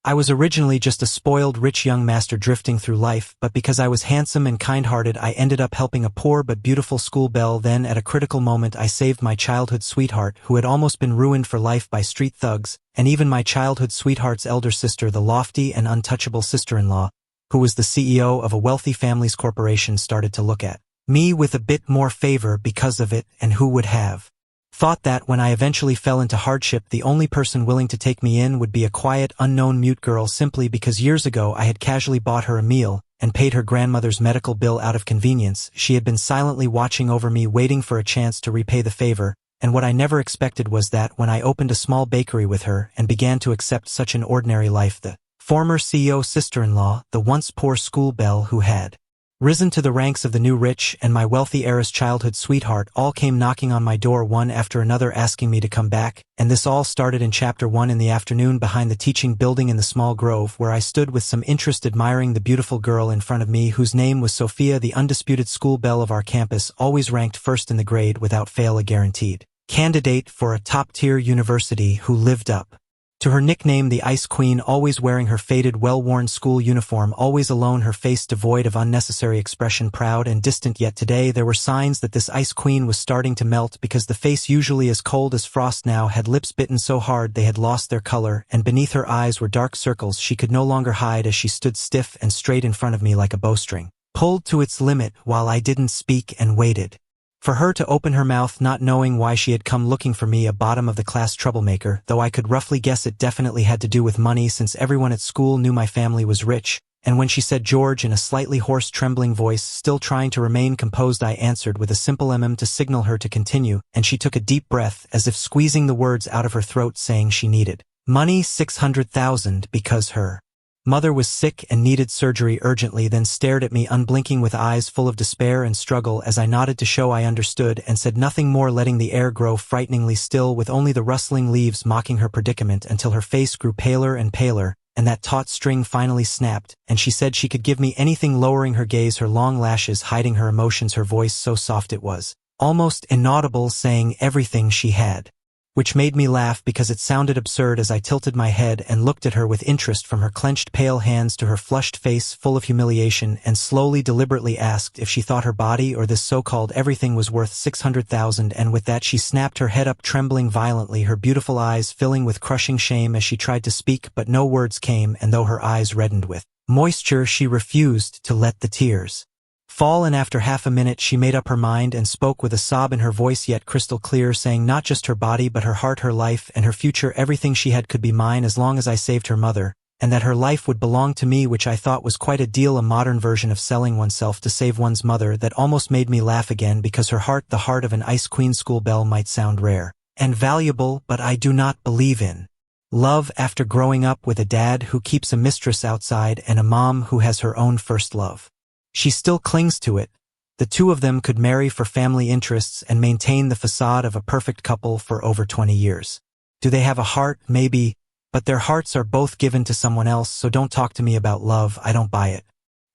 I was originally just a spoiled rich young master drifting through life, but because I was handsome and kind-hearted I ended up helping a poor but beautiful school-belle. Then at a critical moment I saved my childhood sweetheart who had almost been ruined for life by street thugs, and even my childhood sweetheart's elder sister, the lofty and untouchable sister-in-law, who was the CEO of a wealthy family's corporation, started to look at me with a bit more favor because of it. And who would have thought that when I eventually fell into hardship the only person willing to take me in would be a quiet, unknown mute girl, simply because years ago I had casually bought her a meal and paid her grandmother's medical bill out of convenience. She had been silently watching over me, waiting for a chance to repay the favor, and what I never expected was that when I opened a small bakery with her and began to accept such an ordinary life, the former CEO sister-in-law, the once poor school-belle who had risen to the ranks of the new rich, and my wealthy heiress childhood sweetheart all came knocking on my door one after another, asking me to come back. And this all started in Chapter 1 in the afternoon behind the teaching building in the small grove, where I stood with some interest admiring the beautiful girl in front of me whose name was Sophia, the undisputed school-belle of our campus, always ranked first in the grade, without fail a guaranteed candidate for a top-tier university, who lived up to her nickname, the Ice Queen, always wearing her faded, well-worn school uniform, always alone, her face devoid of unnecessary expression, proud and distant. Yet today there were signs that this Ice Queen was starting to melt, because the face, usually as cold as frost, now had lips bitten so hard they had lost their color, and beneath her eyes were dark circles she could no longer hide, as she stood stiff and straight in front of me like a bowstring pulled to its limit, while I didn't speak and waited for her to open her mouth, not knowing why she had come looking for me, a bottom-of-the-class troublemaker, though I could roughly guess it definitely had to do with money, since everyone at school knew my family was rich. And when she said George in a slightly hoarse, trembling voice, still trying to remain composed, I answered with a simple to signal her to continue, and she took a deep breath, as if squeezing the words out of her throat, saying she needed money, 600,000, because her mother was sick and needed surgery urgently, then stared at me unblinking with eyes full of despair and struggle, as I nodded to show I understood, and said nothing more, letting the air grow frighteningly still, with only the rustling leaves mocking her predicament, until her face grew paler and paler, and that taut string finally snapped, and she said she could give me anything, lowering her gaze, her long lashes hiding her emotions, her voice so soft it was almost inaudible, saying everything she had. Which made me laugh because it sounded absurd, as I tilted my head and looked at her with interest, from her clenched pale hands to her flushed face full of humiliation, and slowly, deliberately asked if she thought her body, or this so-called everything, was worth 600,000, and with that she snapped her head up, trembling violently, her beautiful eyes filling with crushing shame as she tried to speak, but no words came, and though her eyes reddened with moisture she refused to let the tears fall, and after half a minute she made up her mind and spoke with a sob in her voice, yet crystal clear, saying not just her body but her heart, her life, and her future, everything she had could be mine as long as I saved her mother, and that her life would belong to me, which I thought was quite a deal, a modern version of selling oneself to save one's mother. That almost made me laugh again, because her heart, the heart of an Ice Queen school-belle, might sound rare and valuable, but I do not believe in love after growing up with a dad who keeps a mistress outside and a mom who has her own first love. She still clings to it. The two of them could marry for family interests and maintain the facade of a perfect couple for over 20 years. Do they have a heart? Maybe, but their hearts are both given to someone else, so don't talk to me about love, I don't buy it.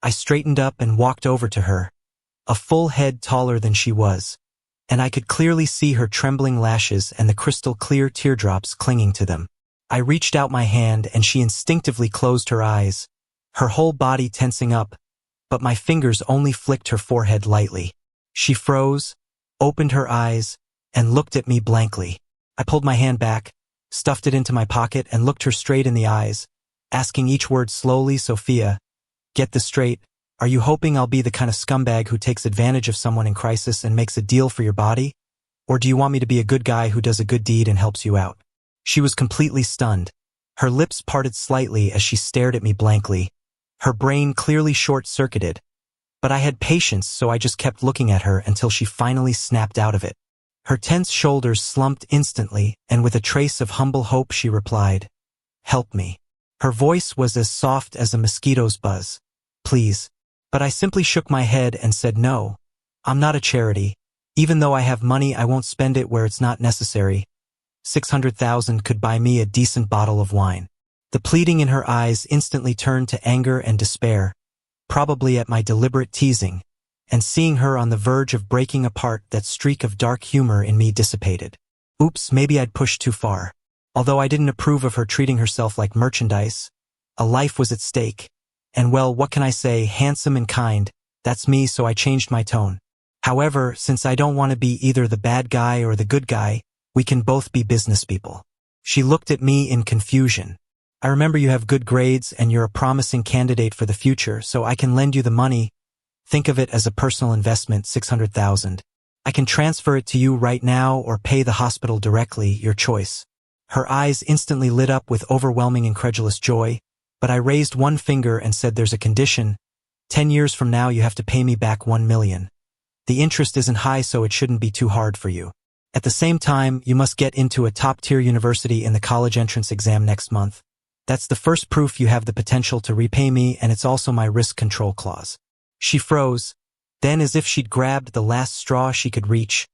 I straightened up and walked over to her, a full head taller than she was, and I could clearly see her trembling lashes and the crystal clear teardrops clinging to them. I reached out my hand and she instinctively closed her eyes, her whole body tensing up, but my fingers only flicked her forehead lightly. She froze, opened her eyes, and looked at me blankly. I pulled my hand back, stuffed it into my pocket, and looked her straight in the eyes, asking each word slowly. Sophia, get this straight. Are you hoping I'll be the kind of scumbag who takes advantage of someone in crisis and makes a deal for your body? Or do you want me to be a good guy who does a good deed and helps you out? She was completely stunned. Her lips parted slightly as she stared at me blankly, her brain clearly short-circuited. But I had patience, so I just kept looking at her until she finally snapped out of it. Her tense shoulders slumped instantly, and with a trace of humble hope she replied, "Help me." Her voice was as soft as a mosquito's buzz. "Please." But I simply shook my head and said, "No, I'm not a charity. Even though I have money, I won't spend it where it's not necessary. 600,000 could buy me a decent bottle of wine." The pleading in her eyes instantly turned to anger and despair, probably at my deliberate teasing, and seeing her on the verge of breaking apart, that streak of dark humor in me dissipated. Oops, maybe I'd pushed too far. Although I didn't approve of her treating herself like merchandise, A life was at stake. And well, what can I say, handsome and kind, that's me, so I changed my tone. However, since I don't want to be either the bad guy or the good guy, we can both be business people. She looked at me in confusion. I remember you have good grades and you're a promising candidate for the future, so I can lend you the money. Think of it as a personal investment, $600,000. I can transfer it to you right now or pay the hospital directly, your choice. Her eyes instantly lit up with overwhelming incredulous joy, but I raised one finger and said, there's a condition. 10 years from now you have to pay me back $1 million. The interest isn't high, so it shouldn't be too hard for you. At the same time, you must get into a top-tier university in the college entrance exam next month. That's the first proof you have the potential to repay me, and it's also my risk control clause. She froze. Then, as if she'd grabbed the last straw she could reach,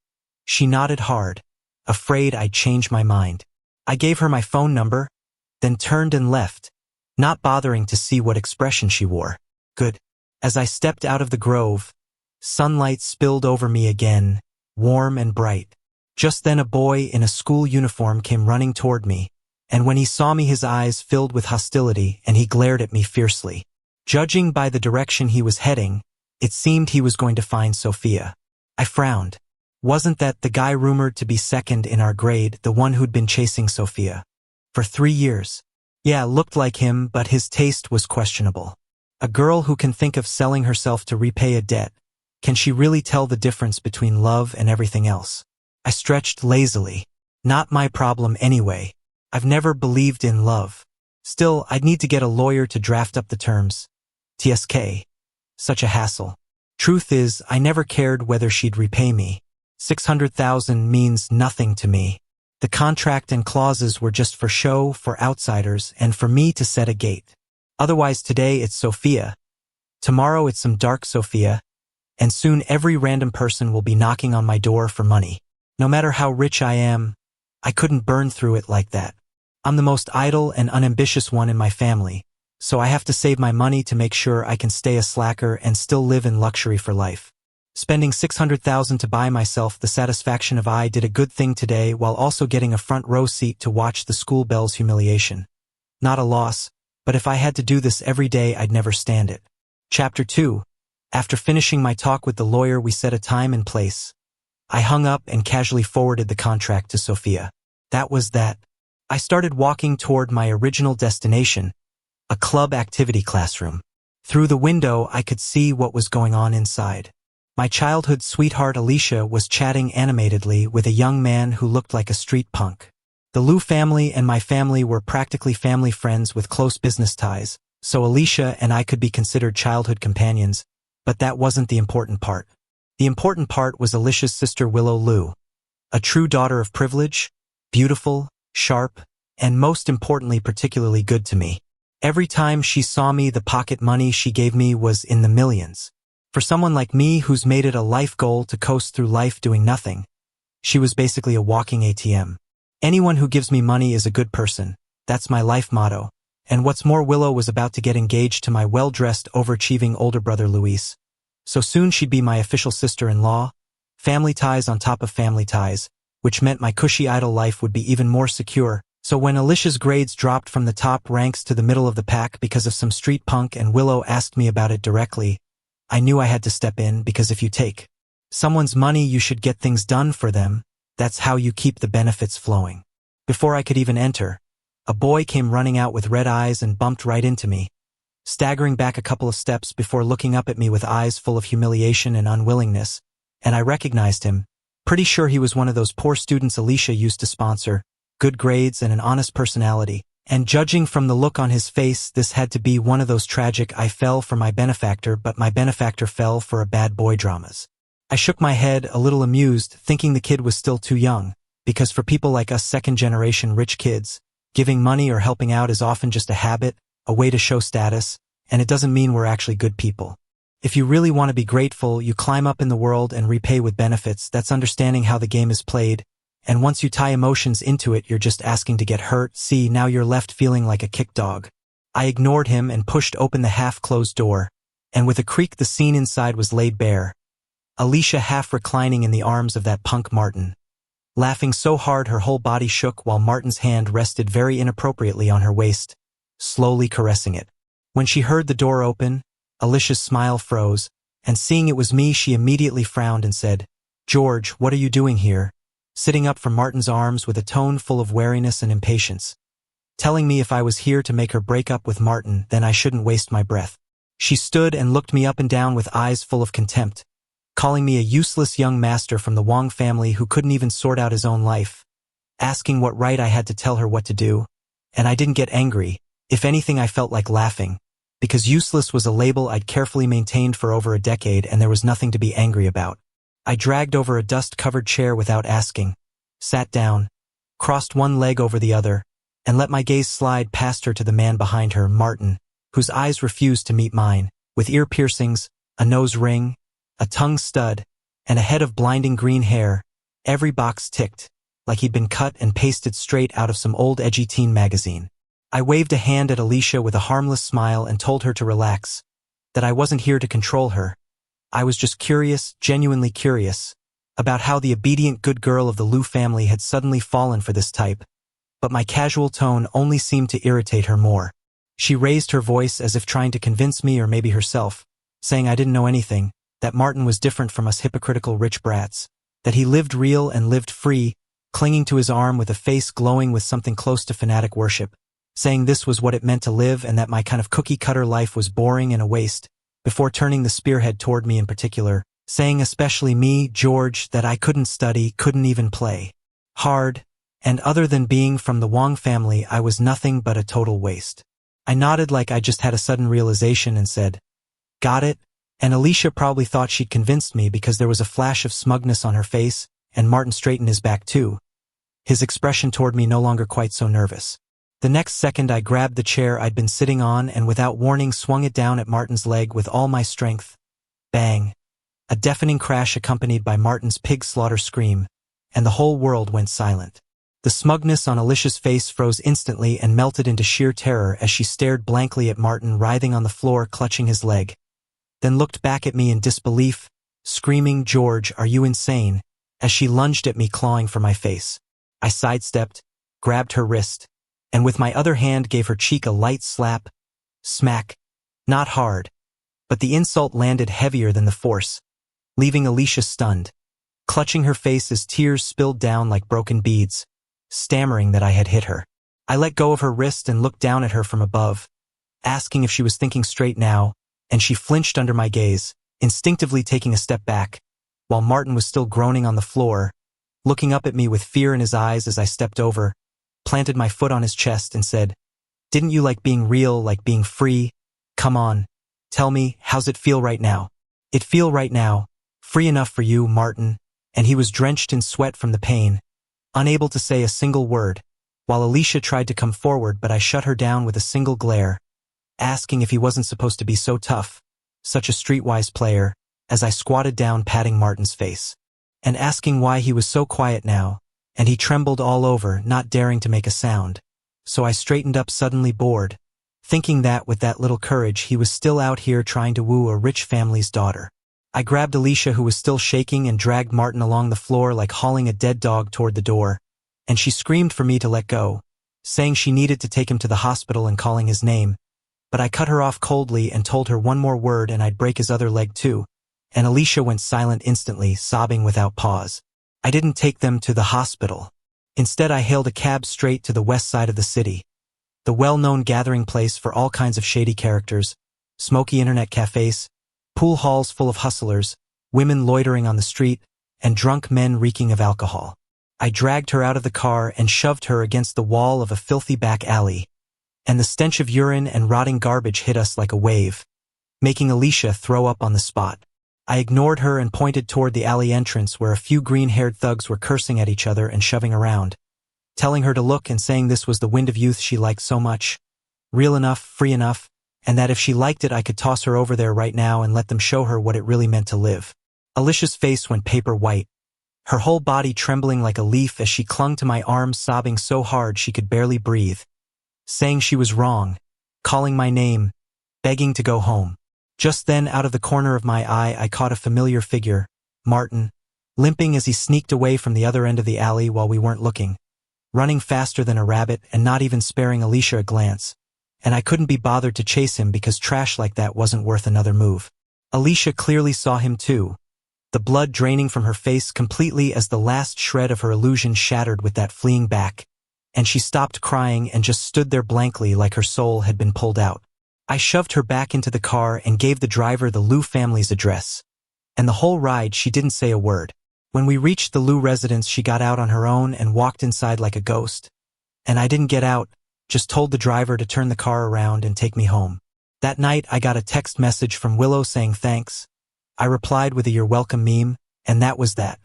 she nodded hard, afraid I'd change my mind. I gave her my phone number, then turned and left, not bothering to see what expression she wore. Good. As I stepped out of the grove, sunlight spilled over me again, warm and bright. Just then a boy in a school uniform came running toward me, and when he saw me his eyes filled with hostility and he glared at me fiercely. Judging by the direction he was heading, it seemed he was going to find Sophia. I frowned. Wasn't that the guy rumored to be second in our grade, the one who'd been chasing Sophia for 3 years? Yeah, looked like him, but his taste was questionable. A girl who can think of selling herself to repay a debt, can she really tell the difference between love and everything else? I stretched lazily. Not my problem anyway. I've never believed in love. Still, I'd need to get a lawyer to draft up the terms. TSK. Such a hassle. Truth is, I never cared whether she'd repay me. 600,000 means nothing to me. The contract and clauses were just for show, for outsiders, and for me to set a gate. Otherwise today it's Sophia. Tomorrow it's some dark Sophia. And soon every random person will be knocking on my door for money. No matter how rich I am, I couldn't burn through it like that. I'm the most idle and unambitious one in my family, so I have to save my money to make sure I can stay a slacker and still live in luxury for life. Spending 600,000 to buy myself the satisfaction of I did a good thing today while also getting a front row seat to watch the school-belle's humiliation. Not a loss, but if I had to do this every day I'd never stand it. Chapter 2. After finishing my talk with the lawyer, we set a time and place. I hung up and casually forwarded the contract to Sophia. That was that. I started walking toward my original destination, a club activity classroom. Through the window I could see what was going on inside. My childhood sweetheart Alicia was chatting animatedly with a young man who looked like a street punk. The Liu family and my family were practically family friends with close business ties, so Alicia and I could be considered childhood companions, but that wasn't the important part. The important part was Alicia's sister Willow Liu, a true daughter of privilege, beautiful, sharp, and most importantly particularly good to me. Every time she saw me, the pocket money she gave me was in the millions. For someone like me who's made it a life goal to coast through life doing nothing, she was basically a walking ATM. Anyone who gives me money is a good person, that's my life motto. And what's more, Willow was about to get engaged to my well-dressed, overachieving older brother Luis. So soon she'd be my official sister-in-law, family ties on top of family ties, which meant my cushy idle life would be even more secure. So when Alicia's grades dropped from the top ranks to the middle of the pack because of some street punk and Willow asked me about it directly, I knew I had to step in, because if you take someone's money you should get things done for them. That's how you keep the benefits flowing. Before I could even enter, a boy came running out with red eyes and bumped right into me, staggering back a couple of steps before looking up at me with eyes full of humiliation and unwillingness, and I recognized him. Pretty sure he was one of those poor students Alicia used to sponsor, good grades and an honest personality, and judging from the look on his face, this had to be one of those tragic I fell for my benefactor but my benefactor fell for a bad boy dramas. I shook my head, a little amused, thinking the kid was still too young, because for people like us second-generation rich kids, giving money or helping out is often just a habit, a way to show status, and it doesn't mean we're actually good people. If you really want to be grateful, you climb up in the world and repay with benefits. That's understanding how the game is played, and once you tie emotions into it, you're just asking to get hurt. See, now you're left feeling like a kick dog. I ignored him and pushed open the half-closed door, and with a creak the scene inside was laid bare. Alicia half reclining in the arms of that punk Martin, laughing so hard her whole body shook while Martin's hand rested very inappropriately on her waist. slowly caressing it. When she heard the door open, Alicia's smile froze, and seeing it was me, she immediately frowned and said, "George, what are you doing here?" Sitting up from Martin's arms with a tone full of wariness and impatience. Telling me if I was here to make her break up with Martin, then I shouldn't waste my breath. She stood and looked me up and down with eyes full of contempt, calling me a useless young master from the Wong family who couldn't even sort out his own life, asking what right I had to tell her what to do. And I didn't get angry. If anything, I felt like laughing, because useless was a label I'd carefully maintained for over a decade, and there was nothing to be angry about. I dragged over a dust-covered chair without asking, sat down, crossed one leg over the other, and let my gaze slide past her to the man behind her, Martin, whose eyes refused to meet mine, with ear piercings, a nose ring, a tongue stud, and a head of blinding green hair. Every box ticked, like he'd been cut and pasted straight out of some old edgy teen magazine. I waved a hand at Alicia with a harmless smile and told her to relax, that I wasn't here to control her. I was just curious, genuinely curious, about how the obedient good girl of the Liu family had suddenly fallen for this type, but my casual tone only seemed to irritate her more. She raised her voice as if trying to convince me or maybe herself, saying I didn't know anything, that Martin was different from us hypocritical rich brats, that he lived real and lived free, clinging to his arm with a face glowing with something close to fanatic worship, saying this was what it meant to live and that my kind of cookie-cutter life was boring and a waste, before turning the spearhead toward me in particular, saying especially me, George, that I couldn't study, couldn't even play hard, and other than being from the Wong family, I was nothing but a total waste. I nodded like I just had a sudden realization and said, "Got it?" And Alicia probably thought she'd convinced me because there was a flash of smugness on her face, and Martin straightened his back too, his expression toward me no longer quite so nervous. The next second I grabbed the chair I'd been sitting on and without warning swung it down at Martin's leg with all my strength. Bang! A deafening crash accompanied by Martin's pig slaughter scream, and the whole world went silent. The smugness on Alicia's face froze instantly and melted into sheer terror as she stared blankly at Martin writhing on the floor clutching his leg, then looked back at me in disbelief, screaming, "George, are you insane?" as she lunged at me clawing for my face. I sidestepped, grabbed her wrist, and with my other hand gave her cheek a light slap. Smack. Not hard, but the insult landed heavier than the force, leaving Alicia stunned, clutching her face as tears spilled down like broken beads, stammering that I had hit her. I let go of her wrist and looked down at her from above, asking if she was thinking straight now, and she flinched under my gaze, instinctively taking a step back, while Martin was still groaning on the floor, looking up at me with fear in his eyes as I stepped over, planted my foot on his chest and said, "Didn't you like being real, like being free? Come on, tell me, how's it feel right now?" "It feel right now, free enough for you, Martin," and he was drenched in sweat from the pain, unable to say a single word, while Alicia tried to come forward but I shut her down with a single glare, asking if he wasn't supposed to be so tough, such a streetwise player, as I squatted down patting Martin's face, and asking why he was so quiet now, and he trembled all over, not daring to make a sound. So I straightened up suddenly bored, thinking that with that little courage he was still out here trying to woo a rich family's daughter. I grabbed Alicia, who was still shaking, and dragged Martin along the floor like hauling a dead dog toward the door, and she screamed for me to let go, saying she needed to take him to the hospital and calling his name, but I cut her off coldly and told her one more word and I'd break his other leg too, and Alicia went silent instantly, sobbing without pause. I didn't take them to the hospital. Instead, I hailed a cab straight to the west side of the city, the well-known gathering place for all kinds of shady characters, smoky internet cafes, pool halls full of hustlers, women loitering on the street, and drunk men reeking of alcohol. I dragged her out of the car and shoved her against the wall of a filthy back alley, and the stench of urine and rotting garbage hit us like a wave, making Alicia throw up on the spot. I ignored her and pointed toward the alley entrance where a few green-haired thugs were cursing at each other and shoving around, telling her to look and saying this was the wind of youth she liked so much, real enough, free enough, and that if she liked it I could toss her over there right now and let them show her what it really meant to live. Alicia's face went paper white, her whole body trembling like a leaf as she clung to my arms, sobbing so hard she could barely breathe, saying she was wrong, calling my name, begging to go home. Just then, out of the corner of my eye, I caught a familiar figure, Martin, limping as he sneaked away from the other end of the alley while we weren't looking, running faster than a rabbit and not even sparing Alicia a glance, and I couldn't be bothered to chase him because trash like that wasn't worth another move. Alicia clearly saw him too, the blood draining from her face completely as the last shred of her illusion shattered with that fleeing back, and she stopped crying and just stood there blankly like her soul had been pulled out. I shoved her back into the car and gave the driver the Liu family's address. And the whole ride she didn't say a word. When we reached the Liu residence, she got out on her own and walked inside like a ghost. And I didn't get out, just told the driver to turn the car around and take me home. That night I got a text message from Willow saying thanks. I replied with a "you're welcome" meme, and that was that.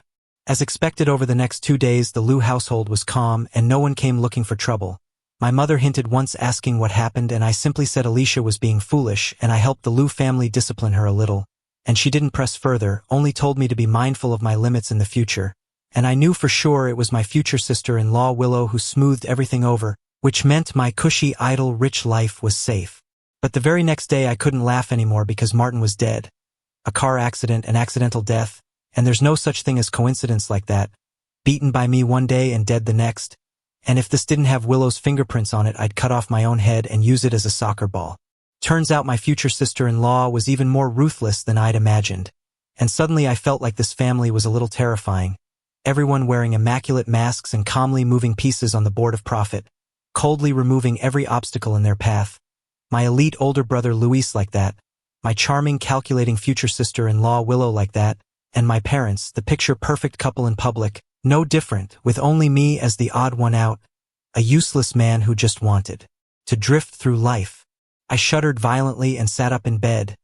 As expected, over the next 2 days the Liu household was calm and no one came looking for trouble. My mother hinted once asking what happened, and I simply said Alicia was being foolish, and I helped the Liu family discipline her a little. And she didn't press further, only told me to be mindful of my limits in the future. And I knew for sure it was my future sister-in-law Willow who smoothed everything over, which meant my cushy, idle, rich life was safe. But the very next day I couldn't laugh anymore because Martin was dead. A car accident, an accidental death, and there's no such thing as coincidence like that. Beaten by me one day and dead the next. And if this didn't have Willow's fingerprints on it, I'd cut off my own head and use it as a soccer ball. Turns out my future sister-in-law was even more ruthless than I'd imagined. And suddenly I felt like this family was a little terrifying. Everyone wearing immaculate masks and calmly moving pieces on the board of profit, coldly removing every obstacle in their path. My elite older brother Luis like that, my charming calculating future sister-in-law Willow like that, and my parents, the picture-perfect couple in public, no different, with only me as the odd one out, a useless man who just wanted to drift through life. I shuddered violently and sat up in bed,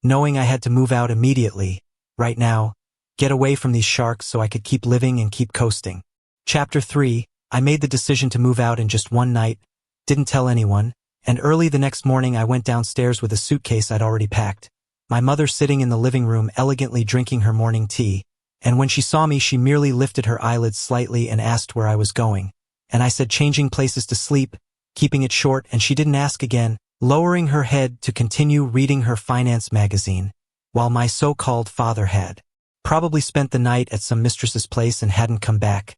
knowing I had to move out immediately, right now, get away from these sharks so I could keep living and keep coasting. Chapter 3, I made the decision to move out in just one night, didn't tell anyone, and early the next morning I went downstairs with a suitcase I'd already packed. My mother sitting in the living room elegantly drinking her morning tea, and when she saw me she merely lifted her eyelids slightly and asked where I was going. And I said changing places to sleep, keeping it short, and she didn't ask again, lowering her head to continue reading her finance magazine, while my so-called father had probably spent the night at some mistress's place and hadn't come back.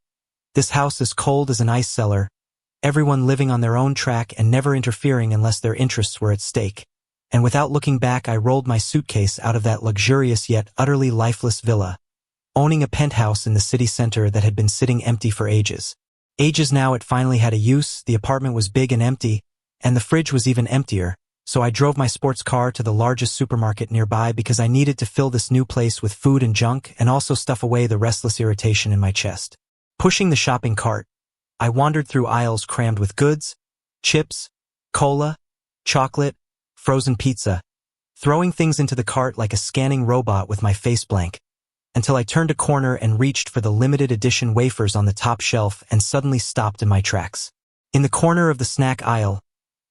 This house as cold as an ice cellar, everyone living on their own track and never interfering unless their interests were at stake. And without looking back I rolled my suitcase out of that luxurious yet utterly lifeless villa, owning a penthouse in the city center that had been sitting empty for ages. Ages now it finally had a use, the apartment was big and empty, and the fridge was even emptier, so I drove my sports car to the largest supermarket nearby because I needed to fill this new place with food and junk and also stuff away the restless irritation in my chest. Pushing the shopping cart, I wandered through aisles crammed with goods, chips, cola, chocolate, frozen pizza, throwing things into the cart like a scanning robot with my face blank, until I turned a corner and reached for the limited edition wafers on the top shelf and suddenly stopped in my tracks. In the corner of the snack aisle,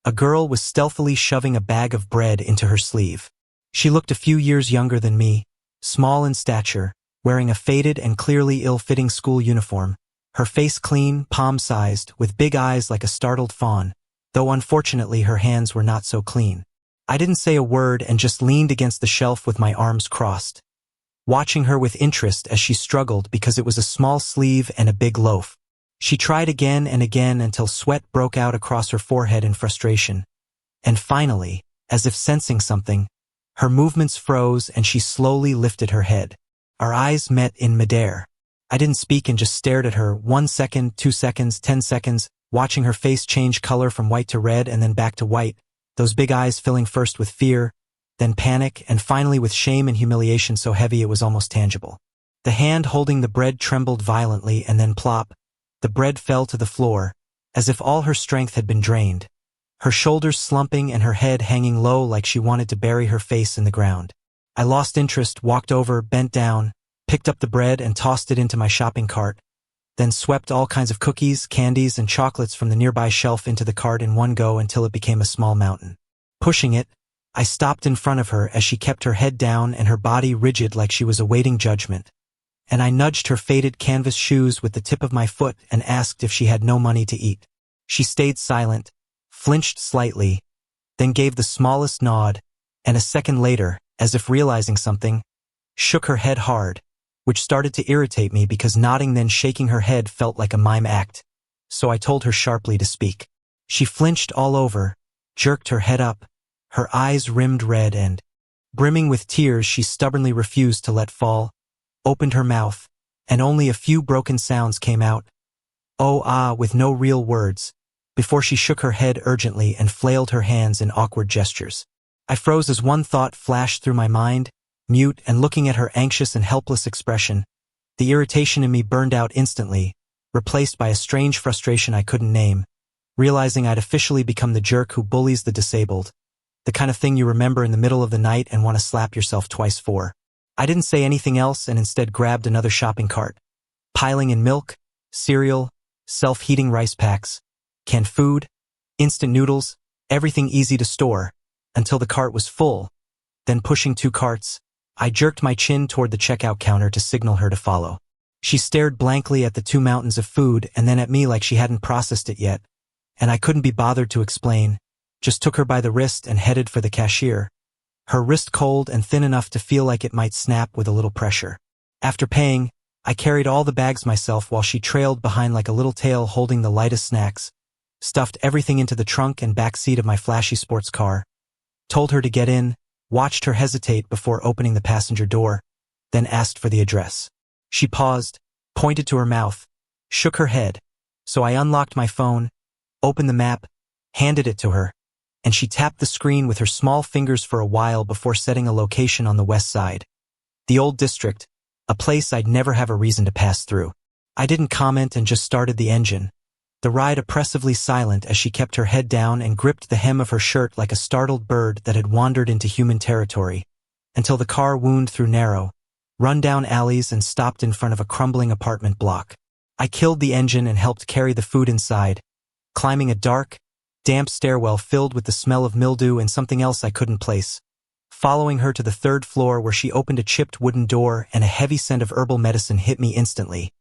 a girl was stealthily shoving a bag of bread into her sleeve. She looked a few years younger than me, small in stature, wearing a faded and clearly ill-fitting school uniform, her face clean, palm-sized, with big eyes like a startled fawn, though unfortunately her hands were not so clean. I didn't say a word and just leaned against the shelf with my arms crossed, watching her with interest as she struggled because it was a small sleeve and a big loaf. She tried again and again until sweat broke out across her forehead in frustration. And finally, as if sensing something, her movements froze and she slowly lifted her head. Our eyes met in midair. I didn't speak and just stared at her, 1 second, 2 seconds, 10 seconds, watching her face change color from white to red and then back to white, those big eyes filling first with fear, then panic, and finally with shame and humiliation so heavy it was almost tangible. The hand holding the bread trembled violently and then plop, the bread fell to the floor, as if all her strength had been drained, her shoulders slumping and her head hanging low like she wanted to bury her face in the ground. I lost interest, walked over, bent down, picked up the bread and tossed it into my shopping cart, then swept all kinds of cookies, candies, and chocolates from the nearby shelf into the cart in one go until it became a small mountain. Pushing it, I stopped in front of her as she kept her head down and her body rigid like she was awaiting judgment. And I nudged her faded canvas shoes with the tip of my foot and asked if she had no money to eat. She stayed silent, flinched slightly, then gave the smallest nod, and a second later, as if realizing something, shook her head hard, which started to irritate me because nodding then shaking her head felt like a mime act. So I told her sharply to speak. She flinched all over, jerked her head up, her eyes rimmed red and, brimming with tears, she stubbornly refused to let fall, opened her mouth, and only a few broken sounds came out. Oh ah, with no real words, before she shook her head urgently and flailed her hands in awkward gestures. I froze as one thought flashed through my mind, mute and looking at her anxious and helpless expression. The irritation in me burned out instantly, replaced by a strange frustration I couldn't name, realizing I'd officially become the jerk who bullies the disabled, the kind of thing you remember in the middle of the night and want to slap yourself twice for. I didn't say anything else and instead grabbed another shopping cart, piling in milk, cereal, self-heating rice packs, canned food, instant noodles, everything easy to store, until the cart was full. Then pushing 2 carts, I jerked my chin toward the checkout counter to signal her to follow. She stared blankly at the 2 mountains of food and then at me like she hadn't processed it yet, and I couldn't be bothered to explain, just took her by the wrist and headed for the cashier, her wrist cold and thin enough to feel like it might snap with a little pressure. After paying, I carried all the bags myself while she trailed behind like a little tail holding the lightest snacks, stuffed everything into the trunk and back seat of my flashy sports car, told her to get in, watched her hesitate before opening the passenger door, then asked for the address. She paused, pointed to her mouth, shook her head, so I unlocked my phone, opened the map, handed it to her, and she tapped the screen with her small fingers for a while before setting a location on the west side. The old district, a place I'd never have a reason to pass through. I didn't comment and just started the engine, the ride oppressively silent as she kept her head down and gripped the hem of her shirt like a startled bird that had wandered into human territory, until the car wound through narrow, run-down alleys and stopped in front of a crumbling apartment block. I killed the engine and helped carry the food inside, climbing a dark, damp stairwell filled with the smell of mildew and something else I couldn't place, following her to the 3rd floor where she opened a chipped wooden door and a heavy scent of herbal medicine hit me instantly.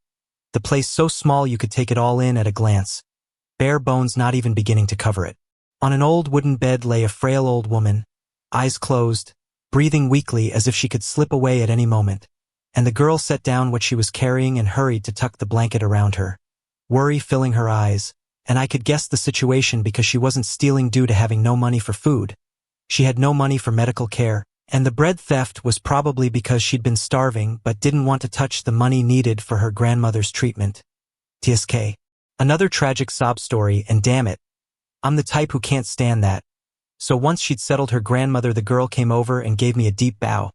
The place so small you could take it all in at a glance, bare bones not even beginning to cover it. On an old wooden bed lay a frail old woman, eyes closed, breathing weakly as if she could slip away at any moment, and the girl set down what she was carrying and hurried to tuck the blanket around her, worry filling her eyes, and I could guess the situation because she wasn't stealing due to having no money for food. She had no money for medical care, and the bread theft was probably because she'd been starving but didn't want to touch the money needed for her grandmother's treatment. TSK. Another tragic sob story, and damn it, I'm the type who can't stand that. So once she'd settled her grandmother, the girl came over and gave me a deep bow,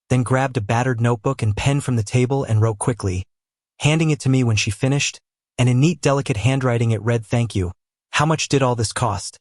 then grabbed a battered notebook and pen from the table and wrote quickly, handing it to me when she finished, and in neat, delicate handwriting it read, "Thank you. How much did all this cost?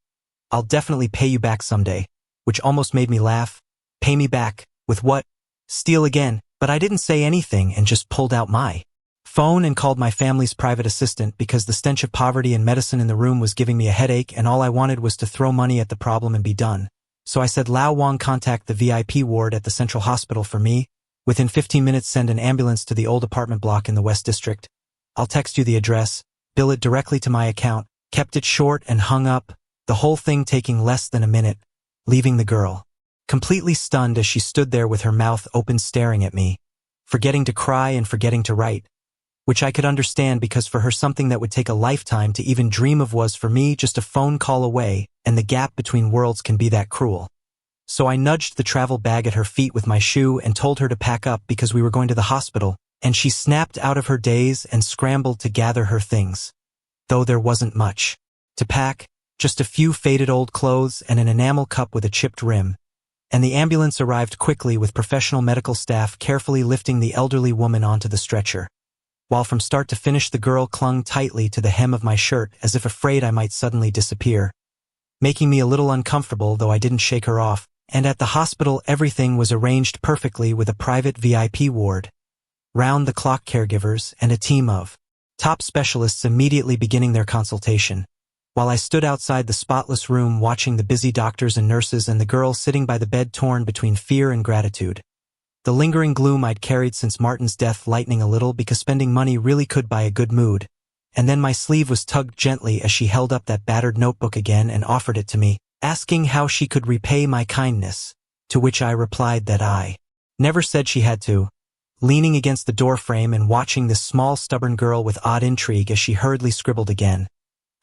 I'll definitely pay you back someday," which almost made me laugh. Pay me back? With what? Steal again? But I didn't say anything and just pulled out my phone and called my family's private assistant because the stench of poverty and medicine in the room was giving me a headache and all I wanted was to throw money at the problem and be done. So I said, "Lao Wang, contact the VIP ward at the Central Hospital for me. Within 15 minutes send an ambulance to the old apartment block in the West District. I'll text you the address, bill it directly to my account." Kept it short and hung up, the whole thing taking less than a minute, leaving the girl completely stunned as she stood there with her mouth open staring at me, forgetting to cry and forgetting to write, which I could understand because for her something that would take a lifetime to even dream of was for me just a phone call away, and the gap between worlds can be that cruel. So I nudged the travel bag at her feet with my shoe and told her to pack up because we were going to the hospital, and she snapped out of her daze and scrambled to gather her things. Though there wasn't much to pack, just a few faded old clothes and an enamel cup with a chipped rim, and the ambulance arrived quickly with professional medical staff carefully lifting the elderly woman onto the stretcher, while from start to finish the girl clung tightly to the hem of my shirt as if afraid I might suddenly disappear, making me a little uncomfortable though I didn't shake her off. And at the hospital everything was arranged perfectly with a private VIP ward, round-the-clock caregivers, and a team of top specialists immediately beginning their consultation, while I stood outside the spotless room watching the busy doctors and nurses and the girl sitting by the bed torn between fear and gratitude. The lingering gloom I'd carried since Martin's death lightening a little because spending money really could buy a good mood, and then my sleeve was tugged gently as she held up that battered notebook again and offered it to me, asking how she could repay my kindness, to which I replied that I never said she had to, leaning against the doorframe and watching this small stubborn girl with odd intrigue as she hurriedly scribbled again,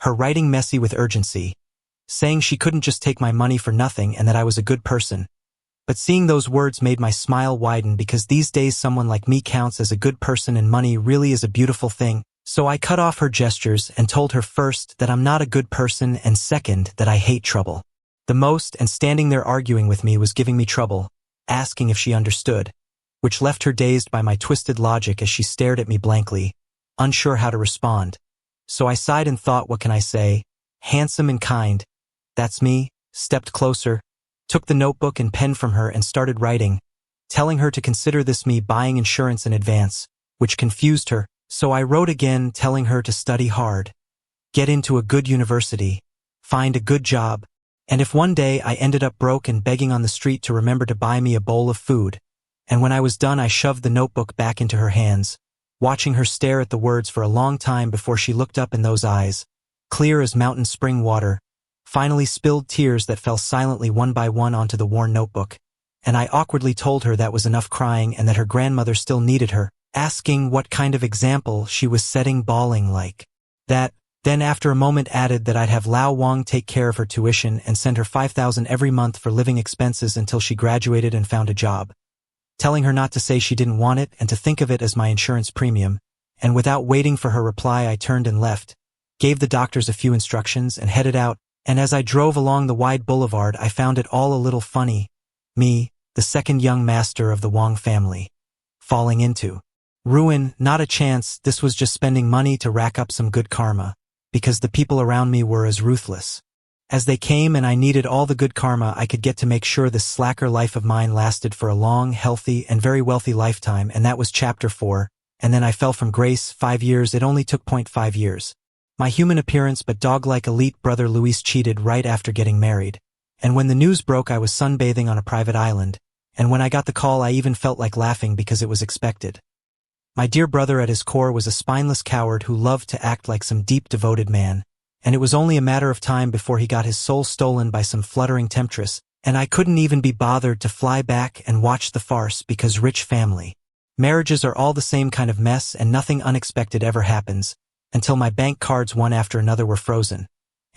her writing messy with urgency, saying she couldn't just take my money for nothing and that I was a good person. But seeing those words made my smile widen because these days someone like me counts as a good person and money really is a beautiful thing. So I cut off her gestures and told her first that I'm not a good person and second that I hate trouble the most, and standing there arguing with me was giving me trouble, asking if she understood, which left her dazed by my twisted logic as she stared at me blankly, unsure how to respond. So I sighed and thought, what can I say? Handsome and kind. That's me. Stepped closer, took the notebook and pen from her and started writing, telling her to consider this me buying insurance in advance, which confused her. So I wrote again, telling her to study hard, get into a good university, find a good job, and if one day I ended up broke and begging on the street to remember to buy me a bowl of food. And when I was done I shoved the notebook back into her hands, watching her stare at the words for a long time before she looked up in those eyes, clear as mountain spring water, finally spilled tears that fell silently one by one onto the worn notebook. And I awkwardly told her that was enough crying and that her grandmother still needed her, asking what kind of example she was setting, bawling like that. Then after a moment added that I'd have Lao Wang take care of her tuition and send her $5,000 every month for living expenses until she graduated and found a job, telling her not to say she didn't want it and to think of it as my insurance premium. And without waiting for her reply I turned and left, gave the doctors a few instructions and headed out. And as I drove along the wide boulevard I found it all a little funny, me, the second young master of the Wang family, falling into ruin. Not a chance. This was just spending money to rack up some good karma, because the people around me were as ruthless as they came, and I needed all the good karma I could get to make sure this slacker life of mine lasted for a long, healthy, and very wealthy lifetime. And that was chapter 4. And then I fell from grace. 5 years. It only took 0.5 years. My human appearance but dog-like elite brother Luis cheated right after getting married. And when the news broke I was sunbathing on a private island. And when I got the call I even felt like laughing because it was expected. My dear brother at his core was a spineless coward who loved to act like some deep devoted man, and it was only a matter of time before he got his soul stolen by some fluttering temptress, and I couldn't even be bothered to fly back and watch the farce because rich family marriages are all the same kind of mess and nothing unexpected ever happens, until my bank cards one after another were frozen,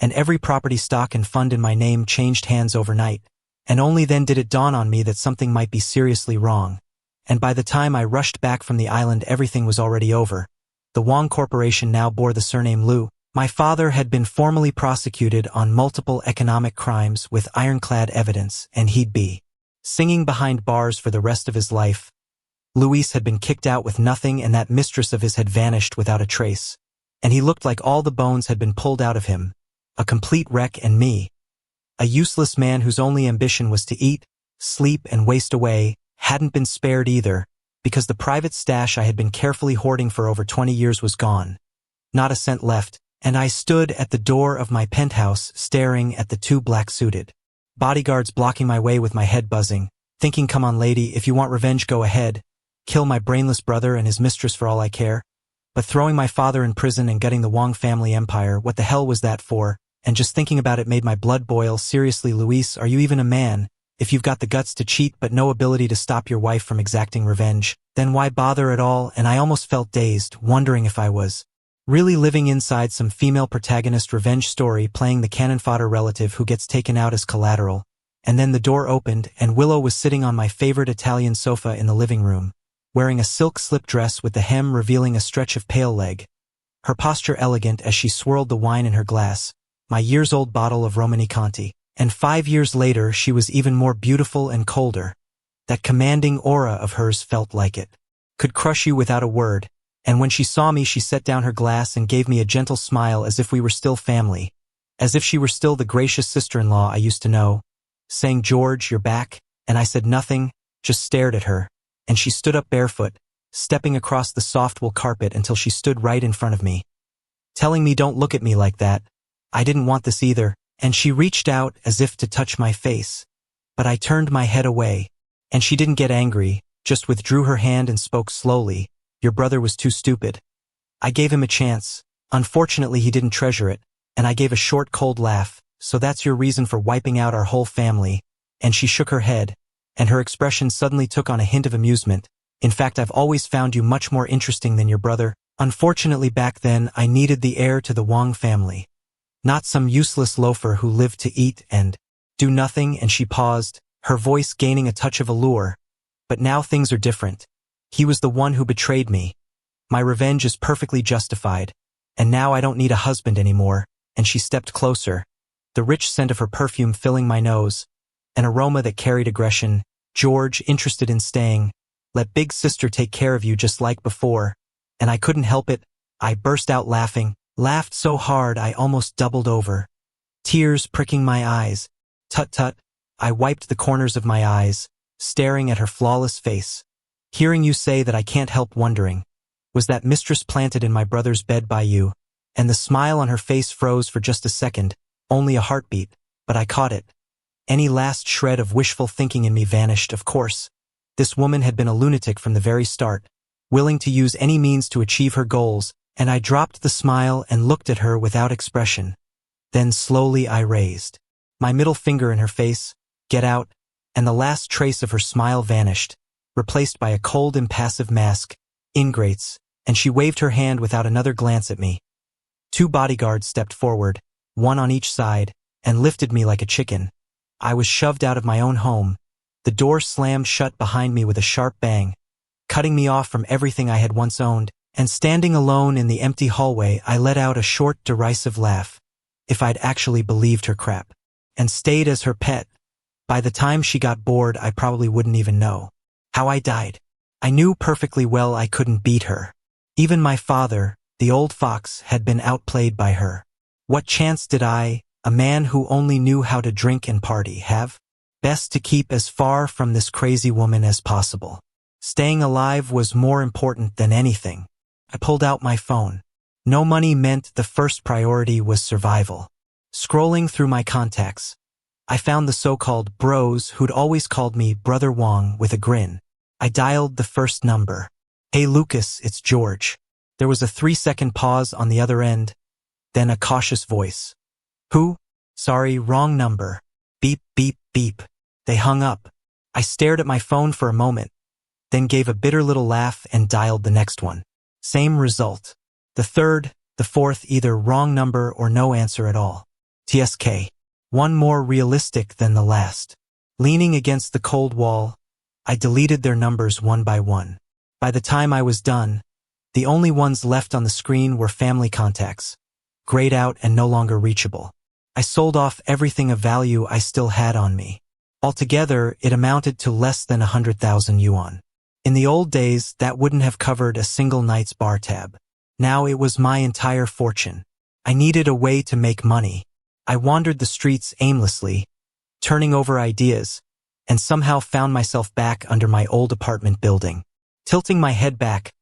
and every property, stock and fund in my name changed hands overnight, and only then did it dawn on me that something might be seriously wrong. And by the time I rushed back from the island everything was already over. The Wang Corporation now bore the surname Liu. My father had been formally prosecuted on multiple economic crimes with ironclad evidence, and he'd be singing behind bars for the rest of his life. Luis had been kicked out with nothing, and that mistress of his had vanished without a trace. And he looked like all the bones had been pulled out of him. A complete wreck, and me, a useless man whose only ambition was to eat, sleep, and waste away, hadn't been spared either, because the private stash I had been carefully hoarding for over 20 years was gone. Not a cent left, and I stood at the door of my penthouse staring at the 2 black-suited bodyguards blocking my way with my head buzzing, thinking, come on lady, if you want revenge go ahead, kill my brainless brother and his mistress for all I care. But throwing my father in prison and gutting the Wang family empire, what the hell was that for? And just thinking about it made my blood boil. Seriously, Luis, are you even a man? If you've got the guts to cheat but no ability to stop your wife from exacting revenge, then why bother at all? And I almost felt dazed, wondering if I was really living inside some female protagonist revenge story, playing the cannon fodder relative who gets taken out as collateral. And then the door opened and Willow was sitting on my favorite Italian sofa in the living room, wearing a silk slip dress with the hem revealing a stretch of pale leg, her posture elegant as she swirled the wine in her glass, my years-old bottle of Romani Conti. And 5 years later she was even more beautiful and colder. That commanding aura of hers felt like it could crush you without a word, and when she saw me she set down her glass and gave me a gentle smile as if we were still family, as if she were still the gracious sister-in-law I used to know, saying, George, you're back, and I said nothing, just stared at her, and she stood up barefoot, stepping across the soft wool carpet until she stood right in front of me, telling me don't look at me like that. I didn't want this either. And she reached out as if to touch my face. But I turned my head away, and she didn't get angry, just withdrew her hand and spoke slowly. Your brother was too stupid. I gave him a chance. Unfortunately, he didn't treasure it, and I gave a short, cold laugh. So that's your reason for wiping out our whole family. And she shook her head, and her expression suddenly took on a hint of amusement. In fact, I've always found you much more interesting than your brother. Unfortunately, back then, I needed the heir to the Wang family. Not some useless loafer who lived to eat and do nothing. And she paused, her voice gaining a touch of allure. But now things are different. He was the one who betrayed me. My revenge is perfectly justified. And now I don't need a husband anymore. And she stepped closer, the rich scent of her perfume filling my nose, an aroma that carried aggression. George, interested in staying. Let big sister take care of you just like before. And I couldn't help it. I burst out laughing, laughed so hard I almost doubled over. Tears pricking my eyes. Tut tut. I wiped the corners of my eyes, staring at her flawless face. Hearing you say that, I can't help wondering. Was that mistress planted in my brother's bed by you? And the smile on her face froze for just a second, only a heartbeat, but I caught it. Any last shred of wishful thinking in me vanished, of course. This woman had been a lunatic from the very start, willing to use any means to achieve her goals, and I dropped the smile and looked at her without expression. Then slowly I raised my middle finger in her face. Get out, and the last trace of her smile vanished, replaced by a cold, impassive mask. Ingrates, and she waved her hand without another glance at me. 2 bodyguards stepped forward, one on each side, and lifted me like a chicken. I was shoved out of my own home. The door slammed shut behind me with a sharp bang, cutting me off from everything I had once owned, and standing alone in the empty hallway, I let out a short, derisive laugh. If I'd actually believed her crap, and stayed as her pet, by the time she got bored, I probably wouldn't even know how I died. I knew perfectly well I couldn't beat her. Even my father, the old fox, had been outplayed by her. What chance did I, a man who only knew how to drink and party, have? Best to keep as far from this crazy woman as possible. Staying alive was more important than anything. I pulled out my phone. No money meant the first priority was survival. Scrolling through my contacts, I found the so-called bros who'd always called me Brother Wong with a grin. I dialed the first number. Hey Lucas, it's George. There was a 3-second pause on the other end, then a cautious voice. Who? Sorry, wrong number. Beep, beep, beep. They hung up. I stared at my phone for a moment, then gave a bitter little laugh and dialed the next one. Same result. The third, the fourth, either wrong number or no answer at all. TSK. One more realistic than the last. Leaning against the cold wall, I deleted their numbers one by one. By the time I was done, the only ones left on the screen were family contacts, grayed out and no longer reachable. I sold off everything of value I still had on me. Altogether, it amounted to less than 100,000 yuan. In the old days, that wouldn't have covered a single night's bar tab. Now it was my entire fortune. I needed a way to make money. I wandered the streets aimlessly, turning over ideas, and somehow found myself back under my old apartment building. Tilting my head back,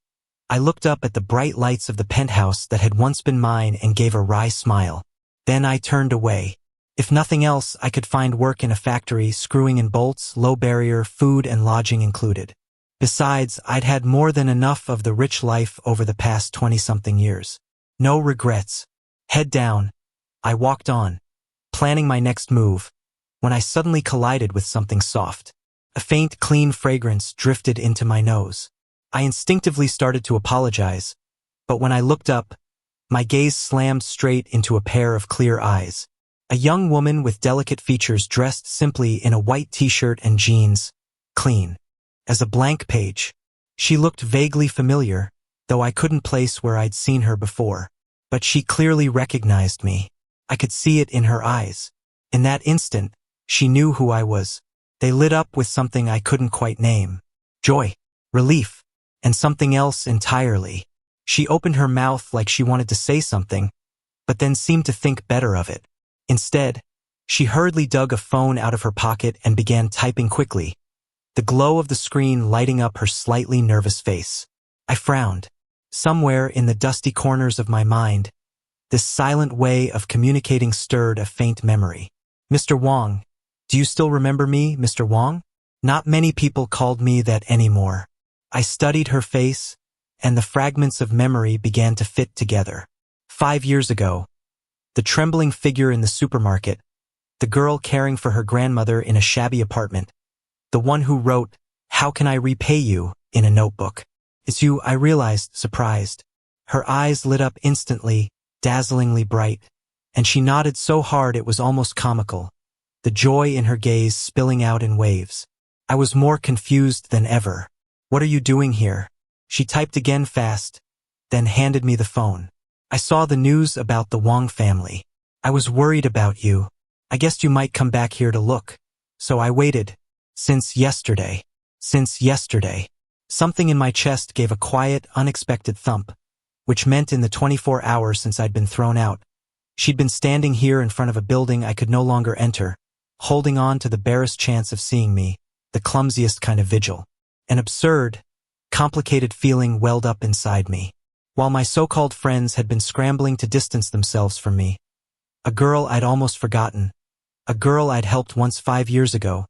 I looked up at the bright lights of the penthouse that had once been mine and gave a wry smile. Then I turned away. If nothing else, I could find work in a factory, screwing in bolts, low barrier, food and lodging included. Besides, I'd had more than enough of the rich life over the past 20-something years. No regrets. Head down, I walked on, planning my next move, when I suddenly collided with something soft. A faint, clean fragrance drifted into my nose. I instinctively started to apologize, but when I looked up, my gaze slammed straight into a pair of clear eyes. A young woman with delicate features dressed simply in a white t-shirt and jeans, clean as a blank page. She looked vaguely familiar, though I couldn't place where I'd seen her before. But she clearly recognized me. I could see it in her eyes. In that instant, she knew who I was. They lit up with something I couldn't quite name. Joy, relief, and something else entirely. She opened her mouth like she wanted to say something, but then seemed to think better of it. Instead, she hurriedly dug a phone out of her pocket and began typing quickly, the glow of the screen lighting up her slightly nervous face. I frowned. Somewhere in the dusty corners of my mind, this silent way of communicating stirred a faint memory. Mr. Wong, do you still remember me, Mr. Wong? Not many people called me that anymore. I studied her face, and the fragments of memory began to fit together. 5 years ago, the trembling figure in the supermarket, the girl caring for her grandmother in a shabby apartment, the one who wrote, "How can I repay you?" in a notebook. It's you, I realized, surprised. Her eyes lit up instantly, dazzlingly bright. and she nodded so hard it was almost comical, the joy in her gaze spilling out in waves. I was more confused than ever. "What are you doing here?" She typed again fast, then handed me the phone. "I saw the news about the Wong family. I was worried about you. I guessed you might come back here to look. So I waited. Since yesterday. Since yesterday." Something in my chest gave a quiet, unexpected thump, which meant in the 24 hours since I'd been thrown out, she'd been standing here in front of a building I could no longer enter, holding on to the barest chance of seeing me, the clumsiest kind of vigil. An absurd, complicated feeling welled up inside me. While my so-called friends had been scrambling to distance themselves from me, a girl I'd almost forgotten, a girl I'd helped once 5 years ago,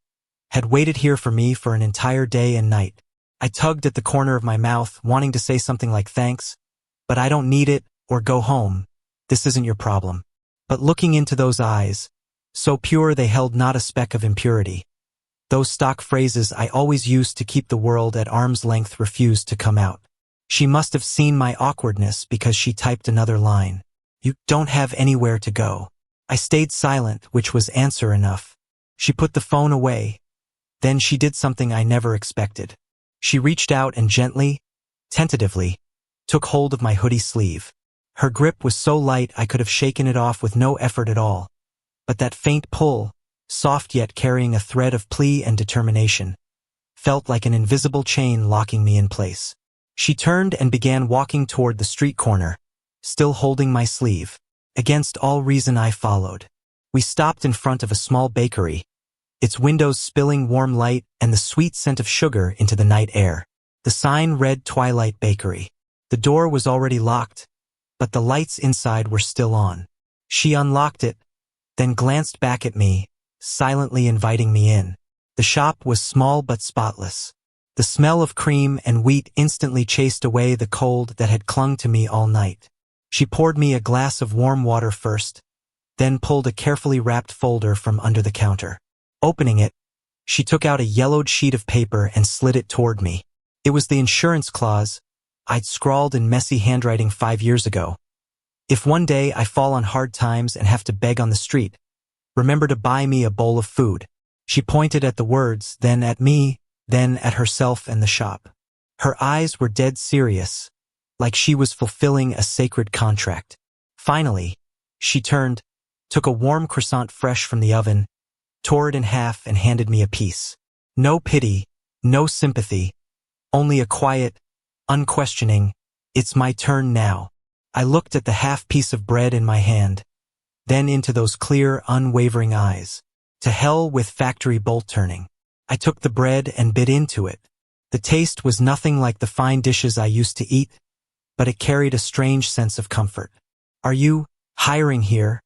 had waited here for me for an entire day and night. I tugged at the corner of my mouth, wanting to say something like thanks, but I don't need it, or go home. This isn't your problem. But looking into those eyes, so pure they held not a speck of impurity, those stock phrases I always used to keep the world at arm's length refused to come out. She must have seen my awkwardness because she typed another line. "You don't have anywhere to go." I stayed silent, which was answer enough. She put the phone away. Then she did something I never expected. She reached out and gently, tentatively, took hold of my hoodie sleeve. Her grip was so light I could have shaken it off with no effort at all. But that faint pull, soft yet carrying a thread of plea and determination, felt like an invisible chain locking me in place. She turned and began walking toward the street corner, still holding my sleeve. Against all reason I followed. We stopped in front of a small bakery, its windows spilling warm light and the sweet scent of sugar into the night air. The sign read Twilight Bakery. The door was already locked, but the lights inside were still on. She unlocked it, then glanced back at me, silently inviting me in. The shop was small but spotless. The smell of cream and wheat instantly chased away the cold that had clung to me all night. She poured me a glass of warm water first, then pulled a carefully wrapped folder from under the counter. Opening it, she took out a yellowed sheet of paper and slid it toward me. It was the insurance clause I'd scrawled in messy handwriting 5 years ago. "If one day I fall on hard times and have to beg on the street, remember to buy me a bowl of food." She pointed at the words, then at me, then at herself and the shop. Her eyes were dead serious, like she was fulfilling a sacred contract. Finally, she turned, took a warm croissant fresh from the oven, tore it in half and handed me a piece. No pity, no sympathy, only a quiet, unquestioning, "It's my turn now." I looked at the half piece of bread in my hand, then into those clear, unwavering eyes. To hell with factory bolt turning. I took the bread and bit into it. The taste was nothing like the fine dishes I used to eat, but it carried a strange sense of comfort. "Are you hiring here?"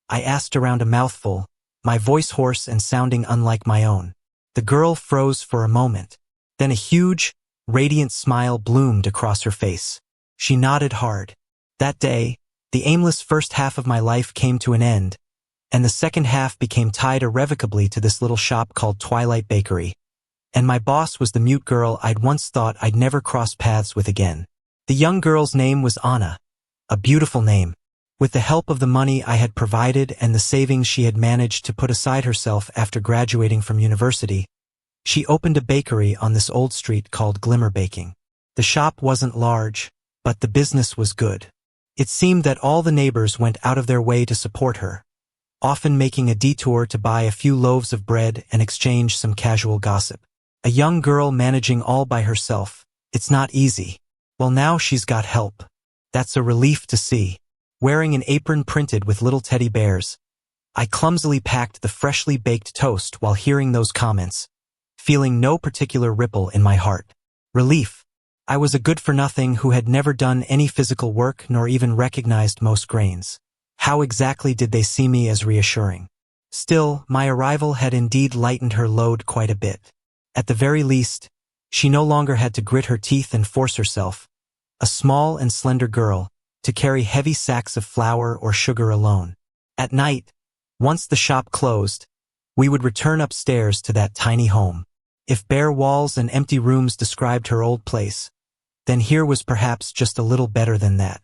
I asked around a mouthful, my voice hoarse and sounding unlike my own. The girl froze for a moment. Then a huge, radiant smile bloomed across her face. She nodded hard. That day, the aimless first half of my life came to an end, and the second half became tied irrevocably to this little shop called Twilight Bakery. And my boss was the mute girl I'd once thought I'd never cross paths with again. The young girl's name was Anna, a beautiful name. With the help of the money I had provided and the savings she had managed to put aside herself after graduating from university, she opened a bakery on this old street called Glimmer Baking. The shop wasn't large, but the business was good. It seemed that all the neighbors went out of their way to support her, often making a detour to buy a few loaves of bread and exchange some casual gossip. A young girl managing all by herself, it's not easy. Well, now she's got help. That's a relief to see. Wearing an apron printed with little teddy bears, I clumsily packed the freshly baked toast while hearing those comments, feeling no particular ripple in my heart. Relief. I was a good-for-nothing who had never done any physical work nor even recognized most grains. How exactly did they see me as reassuring? Still, my arrival had indeed lightened her load quite a bit. At the very least, she no longer had to grit her teeth and force herself, a small and slender girl, to carry heavy sacks of flour or sugar alone. At night, once the shop closed, we would return upstairs to that tiny home. If bare walls and empty rooms described her old place, then here was perhaps just a little better than that.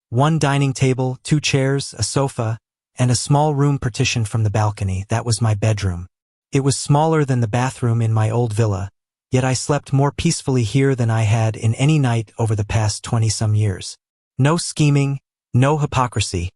One dining table, 2 chairs, a sofa, and a small room partitioned from the balcony. That was my bedroom. It was smaller than the bathroom in my old villa, yet I slept more peacefully here than I had in any night over the past 20-some years. No scheming, no hypocrisy,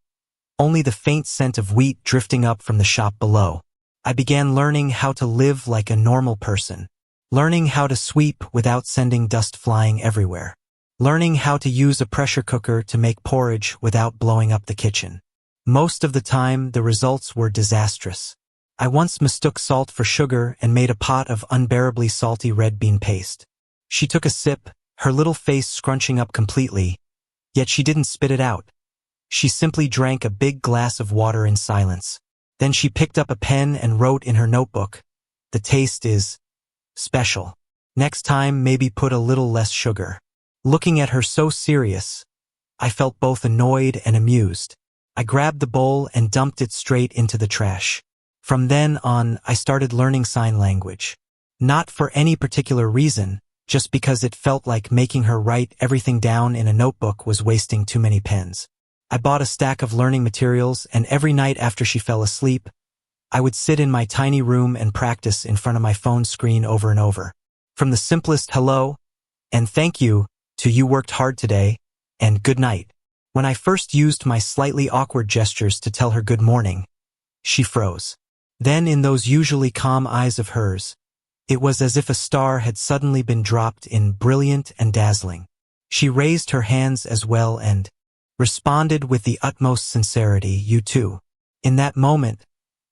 only the faint scent of wheat drifting up from the shop below. I began learning how to live like a normal person, learning how to sweep without sending dust flying everywhere, learning how to use a pressure cooker to make porridge without blowing up the kitchen. Most of the time, the results were disastrous. I once mistook salt for sugar and made a pot of unbearably salty red bean paste. She took a sip, her little face scrunching up completely, yet she didn't spit it out. She simply drank a big glass of water in silence. Then she picked up a pen and wrote in her notebook, "The taste is special. Next time, maybe put a little less sugar." Looking at her so serious, I felt both annoyed and amused. I grabbed the bowl and dumped it straight into the trash. From then on, I started learning sign language. Not for any particular reason, just because it felt like making her write everything down in a notebook was wasting too many pens. I bought a stack of learning materials, and every night after she fell asleep, I would sit in my tiny room and practice in front of my phone screen over and over. From the simplest hello and thank you to "you worked hard today" and "good night." When I first used my slightly awkward gestures to tell her good morning, she froze. Then in those usually calm eyes of hers, it was as if a star had suddenly been dropped in, brilliant and dazzling. She raised her hands as well and responded with the utmost sincerity, "You too." In that moment,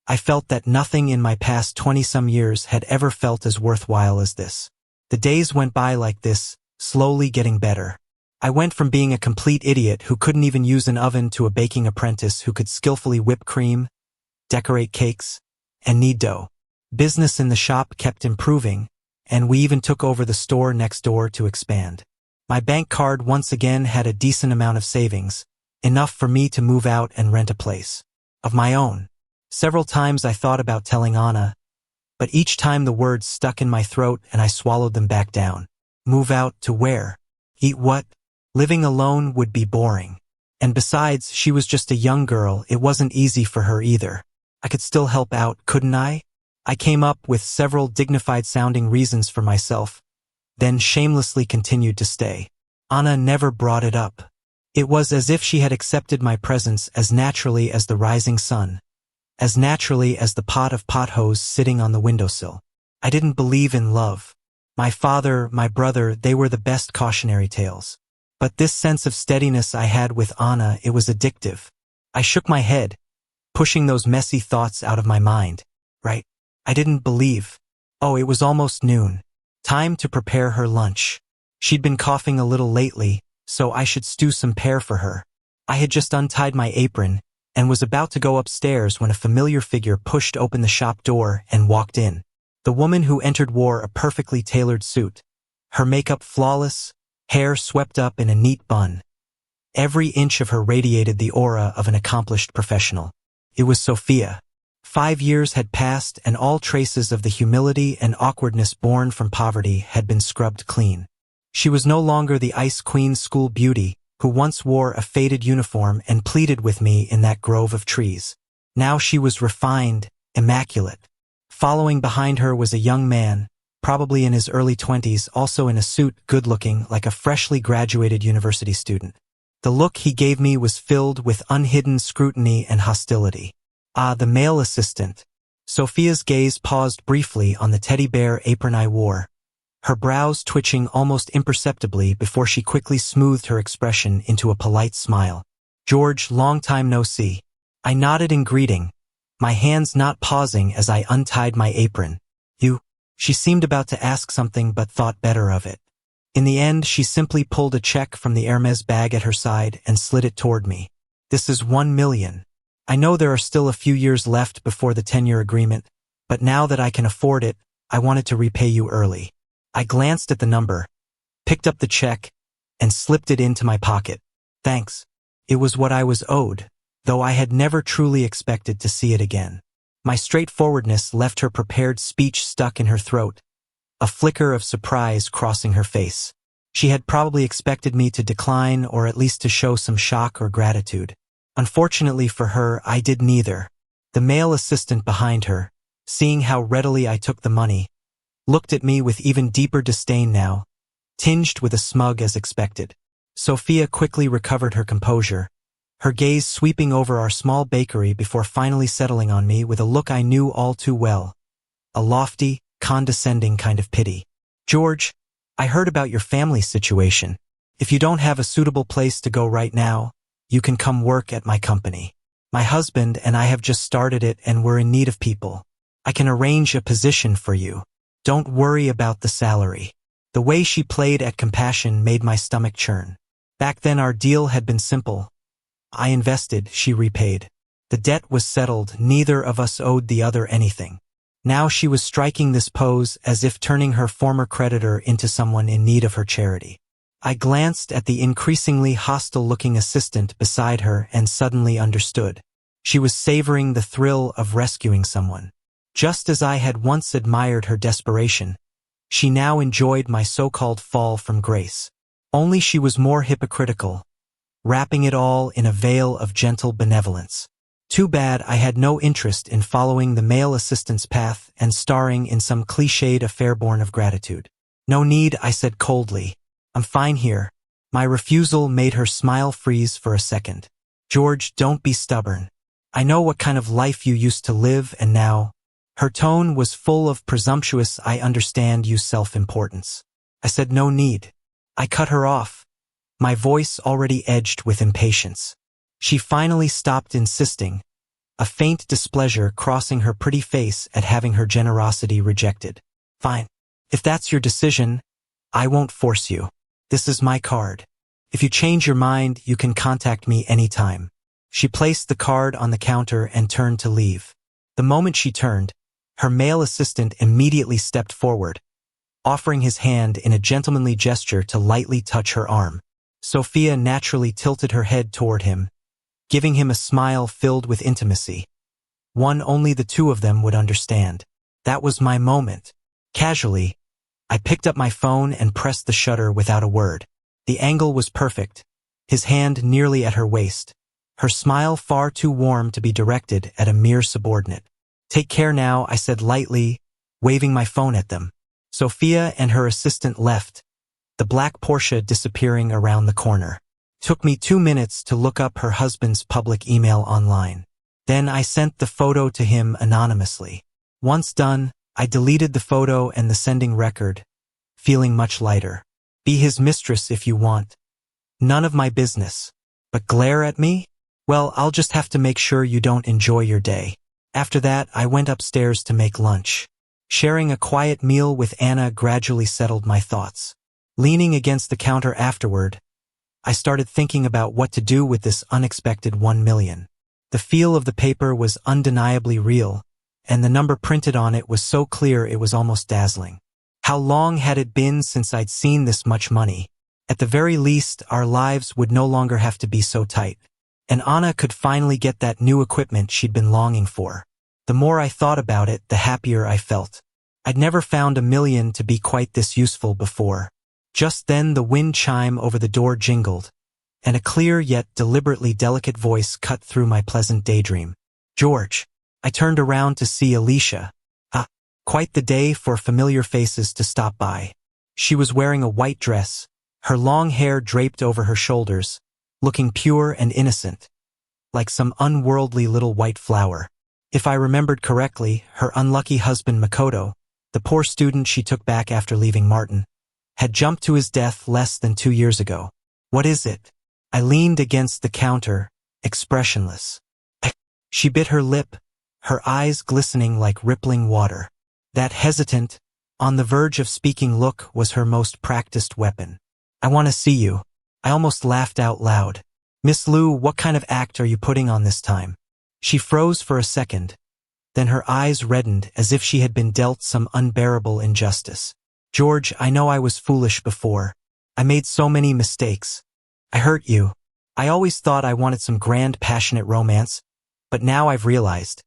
I felt that nothing in my past 20-some years had ever felt as worthwhile as this. The days went by like this, slowly getting better. I went from being a complete idiot who couldn't even use an oven to a baking apprentice who could skillfully whip cream, decorate cakes, and knead dough. Business in the shop kept improving, and we even took over the store next door to expand. My bank card once again had a decent amount of savings, enough for me to move out and rent a place of my own. Several times I thought about telling Anna, but each time the words stuck in my throat and I swallowed them back down. Move out to where? Eat what? Living alone would be boring. And besides, she was just a young girl. It wasn't easy for her either. I could still help out, couldn't I? I came up with several dignified-sounding reasons for myself, then shamelessly continued to stay. Anna never brought it up. It was as if she had accepted my presence as naturally as the rising sun, as naturally as the pot of potholes sitting on the windowsill. I didn't believe in love. My father, my brother, they were the best cautionary tales. But this sense of steadiness I had with Anna, it was addictive. I shook my head, pushing those messy thoughts out of my mind. Right. I didn't believe. Oh, it was almost noon. Time to prepare her lunch. She'd been coughing a little lately, so I should stew some pear for her. I had just untied my apron and was about to go upstairs when a familiar figure pushed open the shop door and walked in. The woman who entered wore a perfectly tailored suit, her makeup flawless, hair swept up in a neat bun. Every inch of her radiated the aura of an accomplished professional. It was Sophia. 5 years had passed and all traces of the humility and awkwardness born from poverty had been scrubbed clean. She was no longer the Ice Queen school beauty who once wore a faded uniform and pleaded with me in that grove of trees. Now she was refined, immaculate. Following behind her was a young man, probably in his early 20s, also in a suit, good-looking, like a freshly graduated university student. The look he gave me was filled with unhidden scrutiny and hostility. Ah, the male assistant. Sophia's gaze paused briefly on the teddy bear apron I wore, her brows twitching almost imperceptibly before she quickly smoothed her expression into a polite smile. "George, long time no see." I nodded in greeting, my hands not pausing as I untied my apron. "You?" She seemed about to ask something but thought better of it. In the end, she simply pulled a check from the Hermes bag at her side and slid it toward me. "This is 1 million. I know there are still a few years left before the 10-year agreement, but now that I can afford it, I wanted to repay you early." I glanced at the number, picked up the check, and slipped it into my pocket. "Thanks." It was what I was owed, though I had never truly expected to see it again. My straightforwardness left her prepared speech stuck in her throat, a flicker of surprise crossing her face. She had probably expected me to decline or at least to show some shock or gratitude. Unfortunately for her, I did neither. The male assistant behind her, seeing how readily I took the money, looked at me with even deeper disdain now, tinged with a smug as expected. Sophia quickly recovered her composure, her gaze sweeping over our small bakery before finally settling on me with a look I knew all too well, a lofty, condescending kind of pity. "George, I heard about your family situation. If you don't have a suitable place to go right now, you can come work at my company. My husband and I have just started it and we're in need of people. I can arrange a position for you. Don't worry about the salary." The way she played at compassion made my stomach churn. Back then our deal had been simple. I invested, she repaid. The debt was settled, neither of us owed the other anything. Now she was striking this pose as if turning her former creditor into someone in need of her charity. I glanced at the increasingly hostile-looking assistant beside her and suddenly understood. She was savoring the thrill of rescuing someone. Just as I had once admired her desperation, she now enjoyed my so-called fall from grace. Only she was more hypocritical, wrapping it all in a veil of gentle benevolence. Too bad I had no interest in following the male assistant's path and starring in some cliched affair born of gratitude. "No need," I said coldly. "I'm fine here." My refusal made her smile freeze for a second. "George, don't be stubborn. I know what kind of life you used to live and now—" Her tone was full of presumptuous "I understand you" self-importance. I said no need. I cut her off, my voice already edged with impatience. She finally stopped insisting, a faint displeasure crossing her pretty face at having her generosity rejected. "Fine. If that's your decision, I won't force you. This is my card. If you change your mind, you can contact me anytime." She placed the card on the counter and turned to leave. The moment she turned, her male assistant immediately stepped forward, offering his hand in a gentlemanly gesture to lightly touch her arm. Sophia naturally tilted her head toward him, giving him a smile filled with intimacy. One only the two of them would understand. That was my moment. Casually, I picked up my phone and pressed the shutter without a word. The angle was perfect, his hand nearly at her waist, her smile far too warm to be directed at a mere subordinate. "Take care now," I said lightly, waving my phone at them. Sophia and her assistant left, the black Porsche disappearing around the corner. Took me 2 minutes to look up her husband's public email online. Then I sent the photo to him anonymously. Once done, I deleted the photo and the sending record, feeling much lighter. Be his mistress if you want. None of my business. But glare at me? Well, I'll just have to make sure you don't enjoy your day. After that, I went upstairs to make lunch. Sharing a quiet meal with Anna gradually settled my thoughts. Leaning against the counter afterward, I started thinking about what to do with this unexpected 1 million. The feel of the paper was undeniably real, and the number printed on it was so clear it was almost dazzling. How long had it been since I'd seen this much money? At the very least, our lives would no longer have to be so tight, and Anna could finally get that new equipment she'd been longing for. The more I thought about it, the happier I felt. I'd never found 1 million to be quite this useful before. Just then the wind chime over the door jingled, and a clear yet deliberately delicate voice cut through my pleasant daydream. "George." I turned around to see Alicia. Quite the day for familiar faces to stop by. She was wearing a white dress, her long hair draped over her shoulders, looking pure and innocent, like some unworldly little white flower. If I remembered correctly, her unlucky husband Makoto, the poor student she took back after leaving Martin, had jumped to his death less than 2 years ago. "What is it?" I leaned against the counter, expressionless. She bit her lip, her eyes glistening like rippling water. That hesitant, on the verge of speaking look was her most practiced weapon. "I want to see you." I almost laughed out loud. "Miss Liu, what kind of act are you putting on this time?" She froze for a second, then her eyes reddened as if she had been dealt some unbearable injustice. "George, I know I was foolish before. I made so many mistakes. I hurt you. I always thought I wanted some grand, passionate romance, but now I've realized.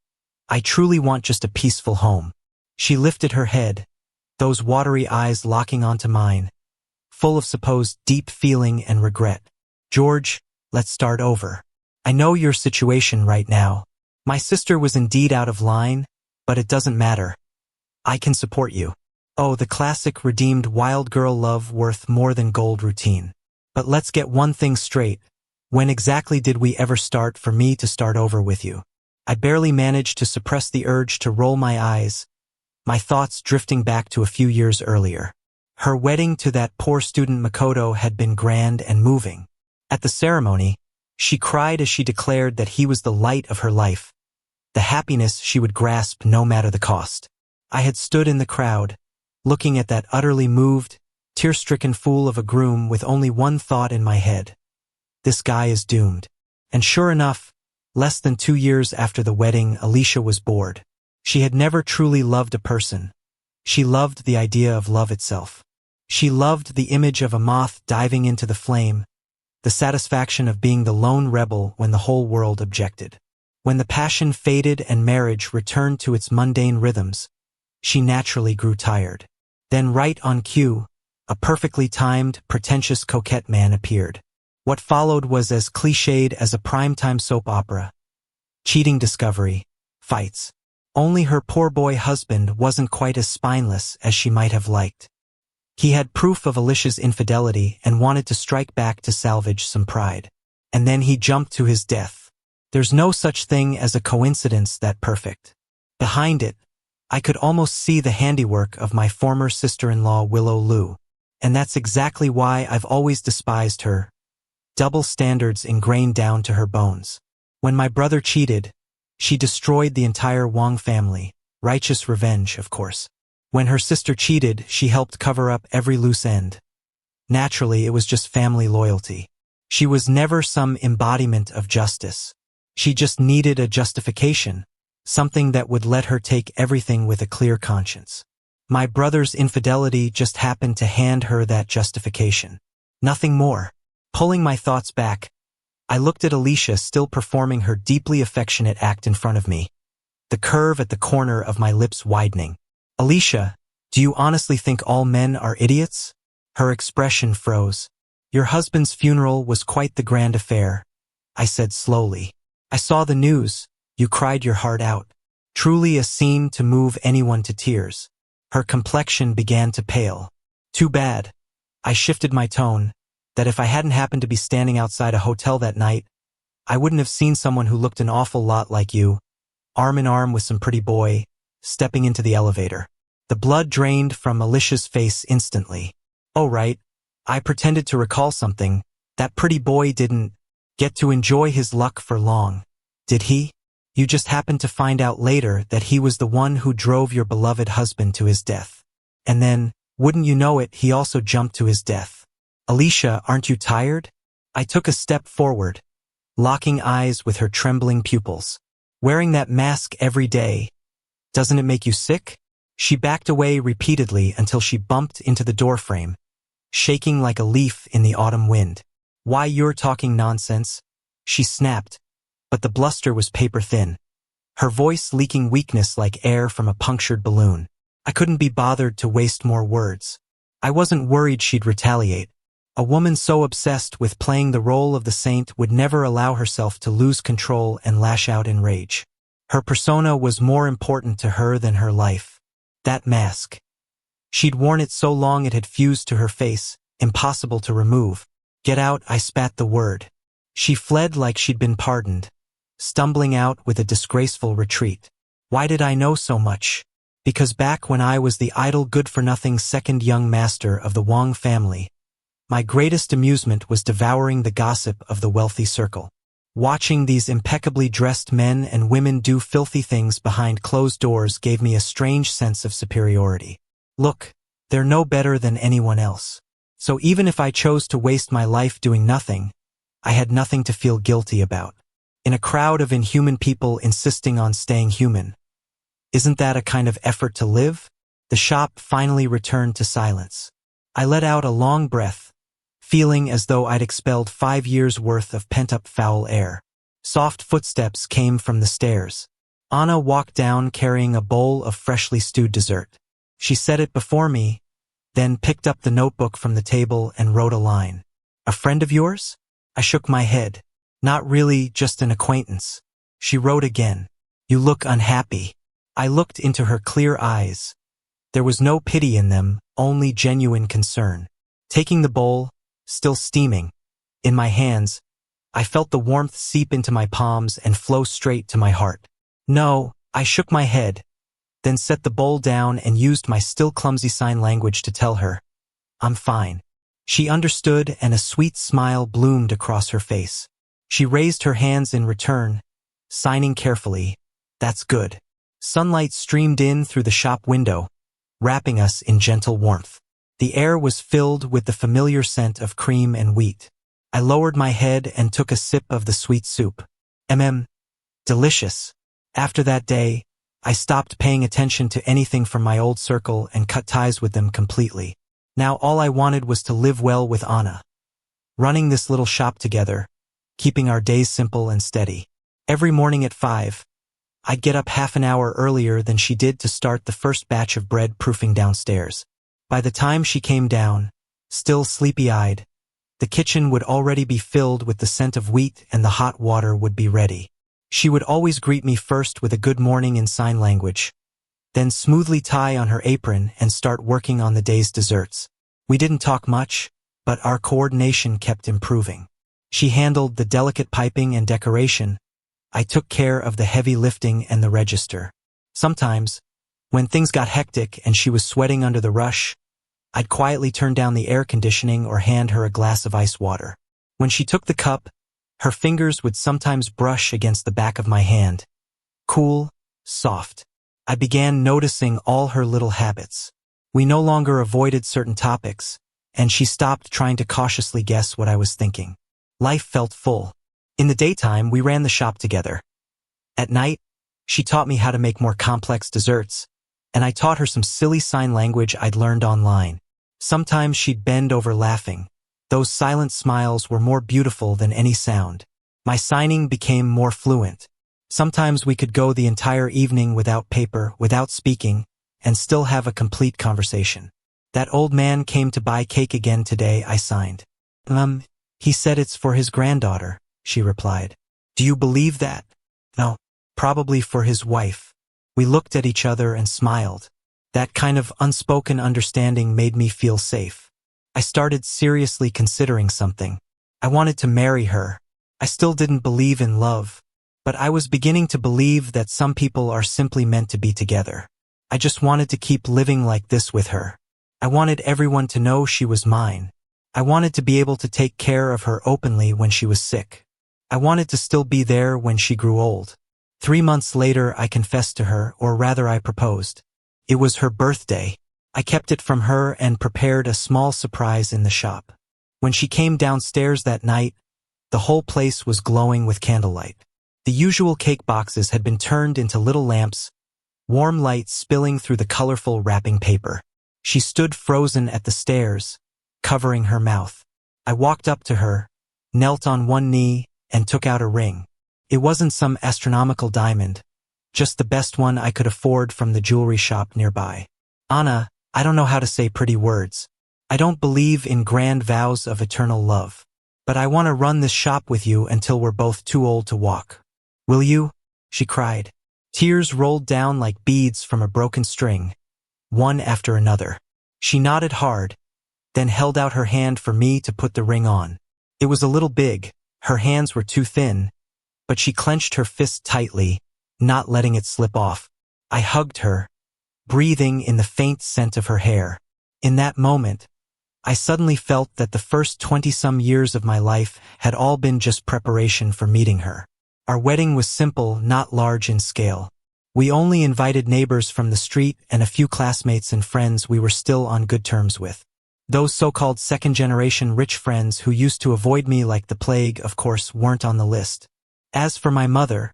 I truly want just a peaceful home." She lifted her head, those watery eyes locking onto mine, full of supposed deep feeling and regret. "George, let's start over. I know your situation right now. My sister was indeed out of line, but it doesn't matter. I can support you. Oh, the classic redeemed wild girl love worth more than gold routine. But let's get one thing straight. When exactly did we ever start for me to start over with you? I barely managed to suppress the urge to roll my eyes, my thoughts drifting back to a few years earlier. Her wedding to that poor student Makoto had been grand and moving. At the ceremony, she cried as she declared that he was the light of her life, the happiness she would grasp no matter the cost. I had stood in the crowd, looking at that utterly moved, tear-stricken fool of a groom with only one thought in my head. This guy is doomed. And sure enough, less than 2 years after the wedding, Alicia was bored. She had never truly loved a person. She loved the idea of love itself. She loved the image of a moth diving into the flame, the satisfaction of being the lone rebel when the whole world objected. When the passion faded and marriage returned to its mundane rhythms, she naturally grew tired. Then right on cue, a perfectly timed, pretentious coquette man appeared. What followed was as cliched as a primetime soap opera. Cheating discovery, fights. Only her poor boy husband wasn't quite as spineless as she might have liked. He had proof of Alicia's infidelity and wanted to strike back to salvage some pride. And then he jumped to his death. There's no such thing as a coincidence that perfect. Behind it, I could almost see the handiwork of my former sister-in-law Willow Lu. And that's exactly why I've always despised her. Double standards ingrained down to her bones. When my brother cheated, she destroyed the entire Wang family. Righteous revenge, of course. When her sister cheated, she helped cover up every loose end. Naturally, it was just family loyalty. She was never some embodiment of justice. She just needed a justification, something that would let her take everything with a clear conscience. My brother's infidelity just happened to hand her that justification. Nothing more. Pulling my thoughts back, I looked at Alicia still performing her deeply affectionate act in front of me, the curve at the corner of my lips widening. Alicia, do you honestly think all men are idiots? Her expression froze. Your husband's funeral was quite the grand affair, I said slowly. I saw the news. You cried your heart out. Truly a scene to move anyone to tears. Her complexion began to pale. Too bad. I shifted my tone, that if I hadn't happened to be standing outside a hotel that night, I wouldn't have seen someone who looked an awful lot like you, arm in arm with some pretty boy, stepping into the elevator. The blood drained from Alicia's face instantly. Oh right, I pretended to recall something. That pretty boy didn't get to enjoy his luck for long, did he? You just happened to find out later that he was the one who drove your beloved husband to his death. And then, wouldn't you know it, he also jumped to his death. Alicia, aren't you tired? I took a step forward, locking eyes with her trembling pupils. Wearing that mask every day, doesn't it make you sick? She backed away repeatedly until she bumped into the doorframe, shaking like a leaf in the autumn wind. Why, you're talking nonsense, she snapped, but the bluster was paper thin, her voice leaking weakness like air from a punctured balloon. I couldn't be bothered to waste more words. I wasn't worried she'd retaliate. A woman so obsessed with playing the role of the saint would never allow herself to lose control and lash out in rage. Her persona was more important to her than her life. That mask. She'd worn it so long it had fused to her face, impossible to remove. Get out, I spat the word. She fled like she'd been pardoned, stumbling out with a disgraceful retreat. Why did I know so much? Because back when I was the idle good-for-nothing second young master of the Wang family, my greatest amusement was devouring the gossip of the wealthy circle. Watching these impeccably dressed men and women do filthy things behind closed doors gave me a strange sense of superiority. Look, they're no better than anyone else. So even if I chose to waste my life doing nothing, I had nothing to feel guilty about. In a crowd of inhuman people insisting on staying human, isn't that a kind of effort to live? The shop finally returned to silence. I let out a long breath, feeling as though I'd expelled 5 years' worth of pent-up foul air. Soft footsteps came from the stairs. Anna walked down carrying a bowl of freshly stewed dessert. She set it before me, then picked up the notebook from the table and wrote a line. A friend of yours? I shook my head. Not really, just an acquaintance. She wrote again. You look unhappy. I looked into her clear eyes. There was no pity in them, only genuine concern. Taking the bowl, still steaming, in my hands, I felt the warmth seep into my palms and flow straight to my heart. No, I shook my head, then set the bowl down and used my still clumsy sign language to tell her, I'm fine. She understood and a sweet smile bloomed across her face. She raised her hands in return, signing carefully, That's good. Sunlight streamed in through the shop window, wrapping us in gentle warmth. The air was filled with the familiar scent of cream and wheat. I lowered my head and took a sip of the sweet soup. Delicious. After that day, I stopped paying attention to anything from my old circle and cut ties with them completely. Now all I wanted was to live well with Anna. Running this little shop together, keeping our days simple and steady. Every morning at 5, I'd get up half an hour earlier than she did to start the first batch of bread proofing downstairs. By the time she came down, still sleepy-eyed, the kitchen would already be filled with the scent of wheat and the hot water would be ready. She would always greet me first with a good morning in sign language, then smoothly tie on her apron and start working on the day's desserts. We didn't talk much, but our coordination kept improving. She handled the delicate piping and decoration. I took care of the heavy lifting and the register. Sometimes, when things got hectic and she was sweating under the rush, I'd quietly turn down the air conditioning or hand her a glass of ice water. When she took the cup, her fingers would sometimes brush against the back of my hand. Cool, soft. I began noticing all her little habits. We no longer avoided certain topics, and she stopped trying to cautiously guess what I was thinking. Life felt full. In the daytime, we ran the shop together. At night, she taught me how to make more complex desserts, and I taught her some silly sign language I'd learned online. Sometimes she'd bend over laughing. Those silent smiles were more beautiful than any sound. My signing became more fluent. Sometimes we could go the entire evening without paper, without speaking, and still have a complete conversation. That old man came to buy cake again today, I signed. He said it's for his granddaughter, she replied. Do you believe that? No, probably for his wife. We looked at each other and smiled. That kind of unspoken understanding made me feel safe. I started seriously considering something. I wanted to marry her. I still didn't believe in love, but I was beginning to believe that some people are simply meant to be together. I just wanted to keep living like this with her. I wanted everyone to know she was mine. I wanted to be able to take care of her openly when she was sick. I wanted to still be there when she grew old. 3 months later, I confessed to her, or rather I proposed. It was her birthday. I kept it from her and prepared a small surprise in the shop. When she came downstairs that night, the whole place was glowing with candlelight. The usual cake boxes had been turned into little lamps, warm light spilling through the colorful wrapping paper. She stood frozen at the stairs, covering her mouth. I walked up to her, knelt on one knee, and took out a ring. It wasn't some astronomical diamond, just the best one I could afford from the jewelry shop nearby. Anna, I don't know how to say pretty words. I don't believe in grand vows of eternal love. But I want to run this shop with you until we're both too old to walk. Will you? She cried. Tears rolled down like beads from a broken string, one after another. She nodded hard, then held out her hand for me to put the ring on. It was a little big, her hands were too thin, but she clenched her fist tightly, not letting it slip off. I hugged her, breathing in the faint scent of her hair. In that moment, I suddenly felt that the first 20-some years of my life had all been just preparation for meeting her. Our wedding was simple, not large in scale. We only invited neighbors from the street and a few classmates and friends we were still on good terms with. Those so-called second-generation rich friends who used to avoid me like the plague, of course, weren't on the list. As for my mother,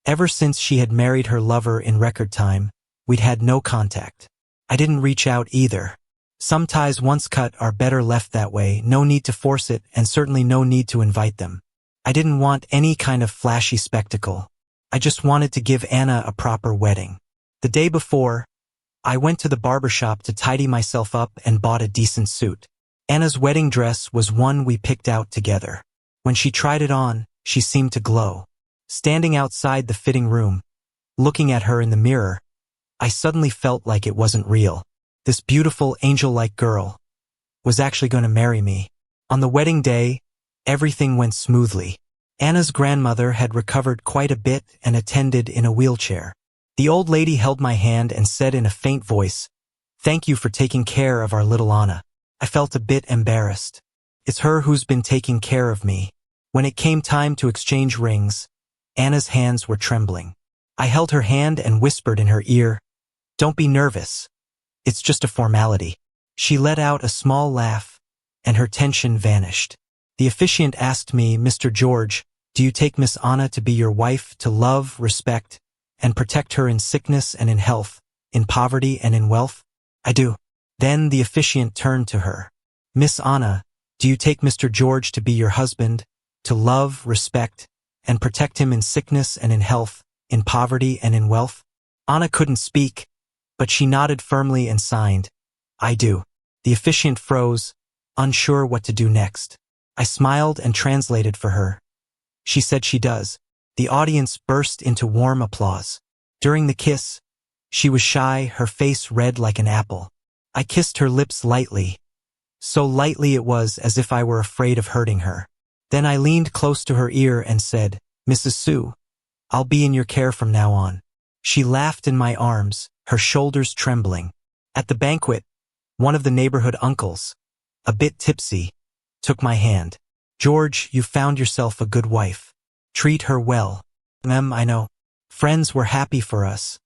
ever since she had married her lover in record time, we'd had no contact. I didn't reach out either. Some ties once cut are better left that way, no need to force it, and certainly no need to invite them. I didn't want any kind of flashy spectacle. I just wanted to give Anna a proper wedding. The day before, I went to the barber shop to tidy myself up and bought a decent suit. Anna's wedding dress was one we picked out together. When she tried it on, She seemed to glow. Standing outside the fitting room, looking at her in the mirror, I suddenly felt like it wasn't real. This beautiful, angel-like girl was actually going to marry me. On the wedding day, everything went smoothly. Anna's grandmother had recovered quite a bit and attended in a wheelchair. The old lady held my hand and said in a faint voice, "Thank you for taking care of our little Anna." I felt a bit embarrassed. It's her who's been taking care of me. When it came time to exchange rings, Anna's hands were trembling. I held her hand and whispered in her ear, "Don't be nervous. It's just a formality." She let out a small laugh, and her tension vanished. The officiant asked me, "Mr. George, do you take Miss Anna to be your wife, to love, respect, and protect her in sickness and in health, in poverty and in wealth?" "I do." Then the officiant turned to her. "Miss Anna, do you take Mr. George to be your husband, to love, respect, and protect him in sickness and in health, in poverty and in wealth?" Anna couldn't speak, but she nodded firmly and signed, "I do." The officiant froze, unsure what to do next. I smiled and translated for her. She said she does. The audience burst into warm applause. During the kiss, she was shy, her face red like an apple. I kissed her lips lightly. So lightly it was as if I were afraid of hurting her. Then I leaned close to her ear and said, "Mrs. Sue, I'll be in your care from now on." She laughed in my arms, her shoulders trembling. At the banquet, one of the neighborhood uncles, a bit tipsy, took my hand. "George, you found yourself a good wife. Treat her well." I know. Friends were happy for us,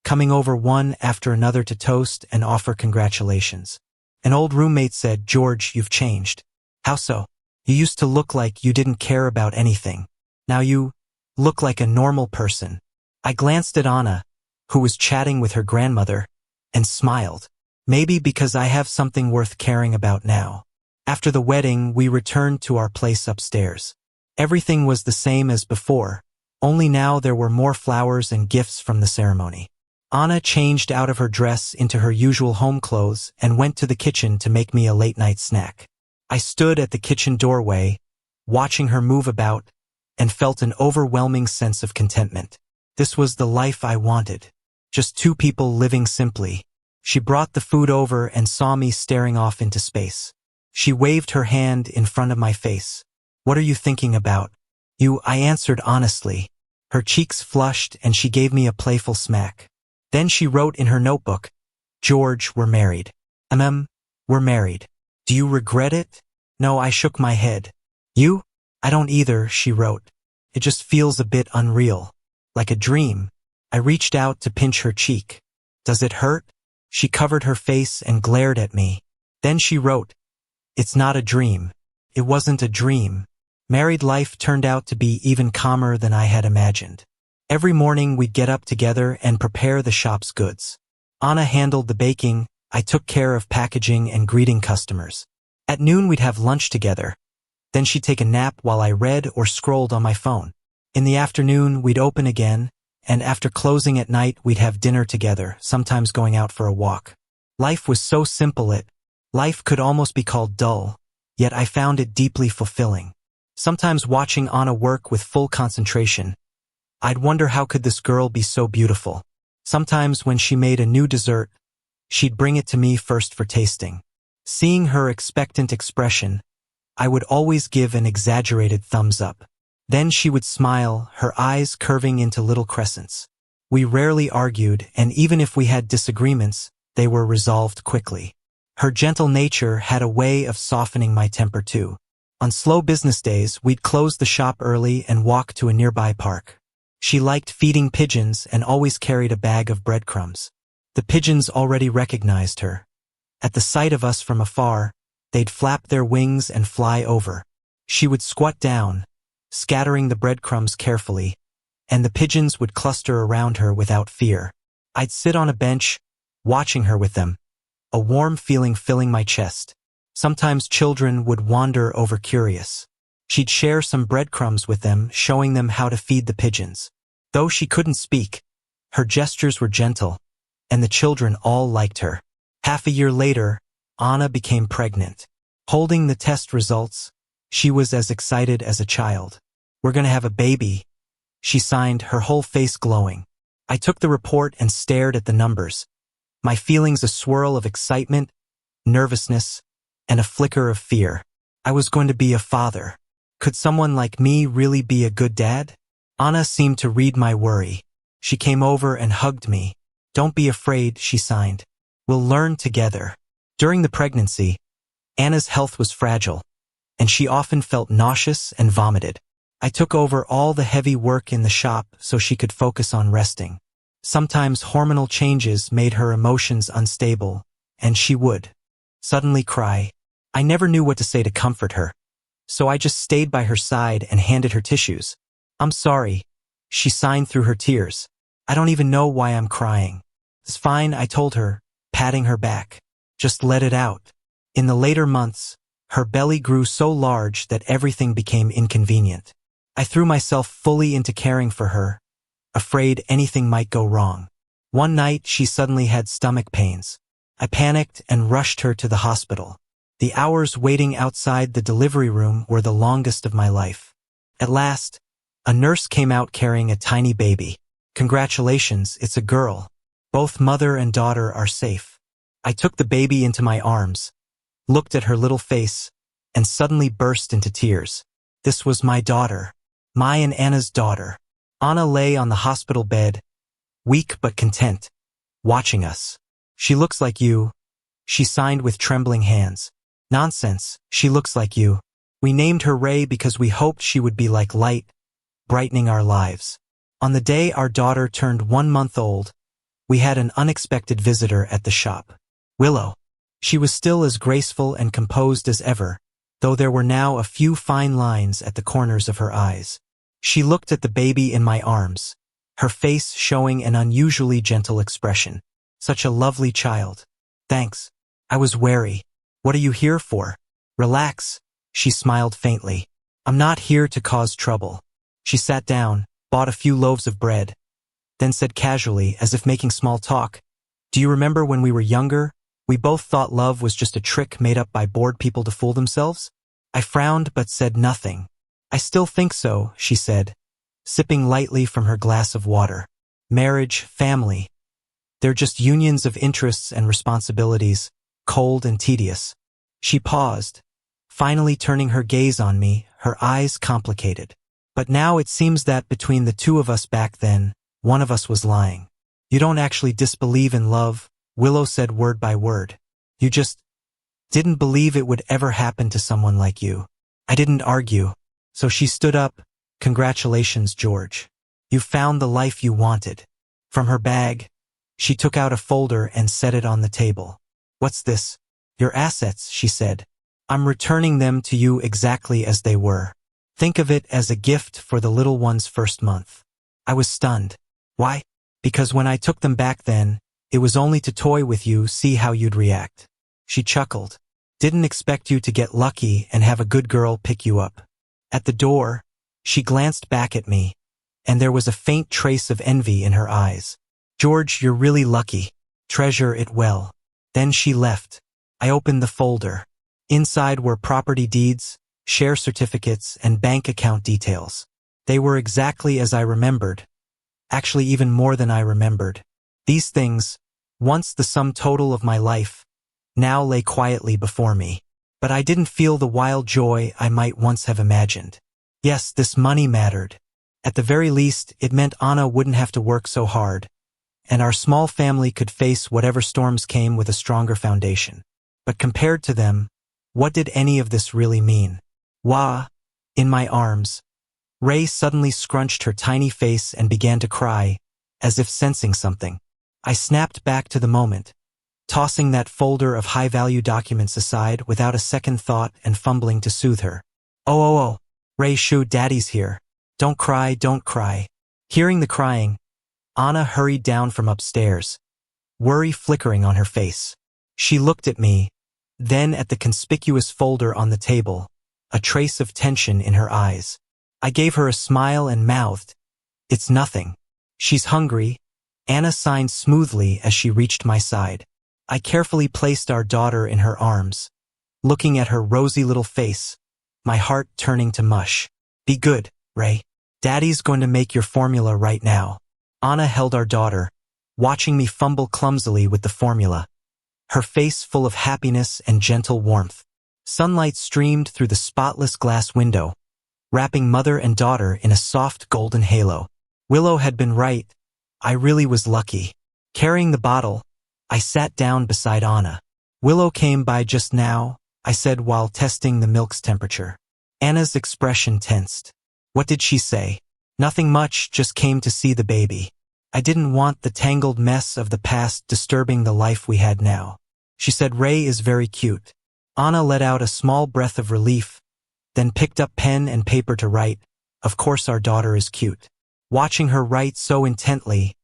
coming over one after another to toast and offer congratulations. An old roommate said, "George, you've changed." "How so?" "You used to look like you didn't care about anything. Now you look like a normal person." I glanced at Anna, who was chatting with her grandmother, and smiled. Maybe because I have something worth caring about now. After the wedding, we returned to our place upstairs. Everything was the same as before, only now there were more flowers and gifts from the ceremony. Anna changed out of her dress into her usual home clothes and went to the kitchen to make me a late-night snack. I stood at the kitchen doorway, watching her move about, and felt an overwhelming sense of contentment. This was the life I wanted. Just two people living simply. She brought the food over and saw me staring off into space. She waved her hand in front of my face. "What are you thinking about?" "You," I answered honestly. Her cheeks flushed and she gave me a playful smack. Then she wrote in her notebook, "George, we're married." We're married. "Do you regret it?" "No," I shook my head. "You?" "I don't either," she wrote. "It just feels a bit unreal. Like a dream." I reached out to pinch her cheek. "Does it hurt?" She covered her face and glared at me. Then she wrote, "It's not a dream. It wasn't a dream." Married life turned out to be even calmer than I had imagined. Every morning we'd get up together and prepare the shop's goods. Anna handled the baking, I took care of packaging and greeting customers. At noon we'd have lunch together. Then she'd take a nap while I read or scrolled on my phone. In the afternoon we'd open again, and after closing at night we'd have dinner together, sometimes going out for a walk. Life was so simple life could almost be called dull, yet I found it deeply fulfilling. Sometimes watching Anna work with full concentration, I'd wonder how could this girl be so beautiful. Sometimes when she made a new dessert, she'd bring it to me first for tasting. Seeing her expectant expression, I would always give an exaggerated thumbs up. Then she would smile, her eyes curving into little crescents. We rarely argued, and even if we had disagreements, they were resolved quickly. Her gentle nature had a way of softening my temper too. On slow business days, we'd close the shop early and walk to a nearby park. She liked feeding pigeons and always carried a bag of breadcrumbs. The pigeons already recognized her. At the sight of us from afar, they'd flap their wings and fly over. She would squat down, scattering the breadcrumbs carefully, and the pigeons would cluster around her without fear. I'd sit on a bench, watching her with them, a warm feeling filling my chest. Sometimes children would wander over curious. She'd share some breadcrumbs with them, showing them how to feed the pigeons. Though she couldn't speak, her gestures were gentle, and the children all liked her. Half a year later, Anna became pregnant. Holding the test results, she was as excited as a child. "We're gonna have a baby," she signed, her whole face glowing. I took the report and stared at the numbers, my feelings a swirl of excitement, nervousness, and a flicker of fear. I was going to be a father. Could someone like me really be a good dad? Anna seemed to read my worry. She came over and hugged me. "Don't be afraid," she signed. "We'll learn together." During the pregnancy, Anna's health was fragile, and she often felt nauseous and vomited. I took over all the heavy work in the shop so she could focus on resting. Sometimes hormonal changes made her emotions unstable, and she would suddenly cry. I never knew what to say to comfort her, so I just stayed by her side and handed her tissues. "I'm sorry," she signed through her tears. "I don't even know why I'm crying." "It's fine," I told her, patting her back. "Just let it out." In the later months, her belly grew so large that everything became inconvenient. I threw myself fully into caring for her, afraid anything might go wrong. One night, she suddenly had stomach pains. I panicked and rushed her to the hospital. The hours waiting outside the delivery room were the longest of my life. At last, a nurse came out carrying a tiny baby. "Congratulations, it's a girl. Both mother and daughter are safe." I took the baby into my arms, looked at her little face, and suddenly burst into tears. This was my daughter. My and Anna's daughter. Anna lay on the hospital bed, weak but content, watching us. "She looks like you," she signed with trembling hands. "Nonsense, she looks like you. We named her Ray because we hoped she would be like light, brightening our lives." On the day our daughter turned 1 month old, we had an unexpected visitor at the shop. Willow. She was still as graceful and composed as ever, though there were now a few fine lines at the corners of her eyes. She looked at the baby in my arms, her face showing an unusually gentle expression. "Such a lovely child." "Thanks." I was wary. "What are you here for?" "Relax," she smiled faintly. "I'm not here to cause trouble." She sat down, bought a few loaves of bread, then said casually, as if making small talk, "Do you remember when we were younger? We both thought love was just a trick made up by bored people to fool themselves." I frowned but said nothing. "I still think so," she said, sipping lightly from her glass of water. "Marriage, family, they're just unions of interests and responsibilities, cold and tedious." She paused, finally turning her gaze on me, her eyes complicated. "But now it seems that between the two of us back then, one of us was lying." "You don't actually disbelieve in love," Willow said word by word. "You just didn't believe it would ever happen to someone like you." I didn't argue. So she stood up. "Congratulations, George. You found the life you wanted." From her bag, she took out a folder and set it on the table. "What's this?" "Your assets," she said. "I'm returning them to you exactly as they were. Think of it as a gift for the little one's first month." I was stunned. "Why?" "Because when I took them back then, it was only to toy with you, see how you'd react." She chuckled. "Didn't expect you to get lucky and have a good girl pick you up." At the door, she glanced back at me, and there was a faint trace of envy in her eyes. "George, you're really lucky. Treasure it well." Then she left. I opened the folder. Inside were property deeds, share certificates, and bank account details. They were exactly as I remembered. Actually, even more than I remembered. These things, once the sum total of my life, now lay quietly before me. But I didn't feel the wild joy I might once have imagined. Yes, this money mattered. At the very least, it meant Anna wouldn't have to work so hard, and our small family could face whatever storms came with a stronger foundation. But compared to them, what did any of this really mean? Wah! In my arms, Ray suddenly scrunched her tiny face and began to cry, as if sensing something. I snapped back to the moment, tossing that folder of high-value documents aside without a second thought and fumbling to soothe her. Oh, Ray, shoo, Daddy's here. Don't cry, don't cry." Hearing the crying, Anna hurried down from upstairs, worry flickering on her face. She looked at me, then at the conspicuous folder on the table, a trace of tension in her eyes. I gave her a smile and mouthed, "It's nothing." "She's hungry," Anna signed smoothly as she reached my side. I carefully placed our daughter in her arms, looking at her rosy little face, my heart turning to mush. "Be good," Ray. Daddy's going to make your formula right now. Anna held our daughter, watching me fumble clumsily with the formula, her face full of happiness and gentle warmth. Sunlight streamed through the spotless glass window, wrapping mother and daughter in a soft golden halo. Willow had been right. I really was lucky. Carrying the bottle, I sat down beside Anna. Willow came by just now, I said while testing the milk's temperature. Anna's expression tensed. What did she say? Nothing much, just came to see the baby. I didn't want the tangled mess of the past disturbing the life we had now. She said Ray is very cute. Anna let out a small breath of relief, then picked up pen and paper to write. Of course our daughter is cute. Watching her write so intently,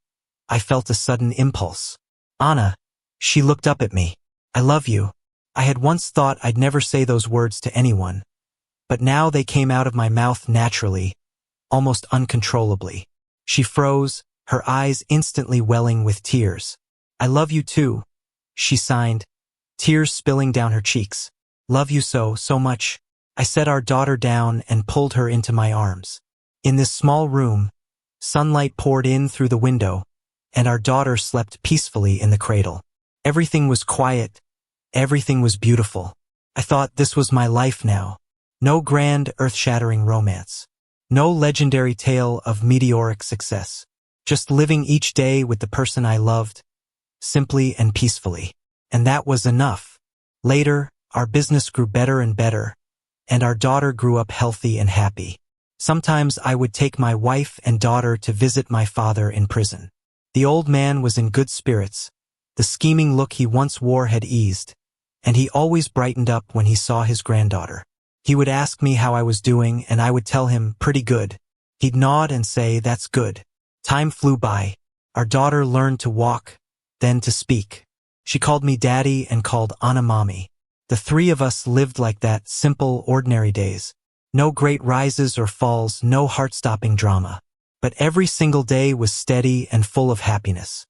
I felt a sudden impulse. Anna, she looked up at me. I love you. I had once thought I'd never say those words to anyone, but now they came out of my mouth naturally, almost uncontrollably. She froze, her eyes instantly welling with tears. I love you too, she signed, tears spilling down her cheeks. Love you so much. I set our daughter down and pulled her into my arms. In this small room, sunlight poured in through the window, and our daughter slept peacefully in the cradle. Everything was quiet. Everything was beautiful. I thought this was my life now. No grand, earth-shattering romance. No legendary tale of meteoric success. Just living each day with the person I loved, simply and peacefully. And that was enough. Later, our business grew better and better, and our daughter grew up healthy and happy. Sometimes I would take my wife and daughter to visit my father in prison. The old man was in good spirits. The scheming look he once wore had eased, and he always brightened up when he saw his granddaughter. He would ask me how I was doing, and I would tell him, pretty good. He'd nod and say, that's good. Time flew by. Our daughter learned to walk, then to speak. She called me daddy and called Anna mommy. The three of us lived like that, simple, ordinary days. No great rises or falls, no heart-stopping drama. But every single day was steady and full of happiness.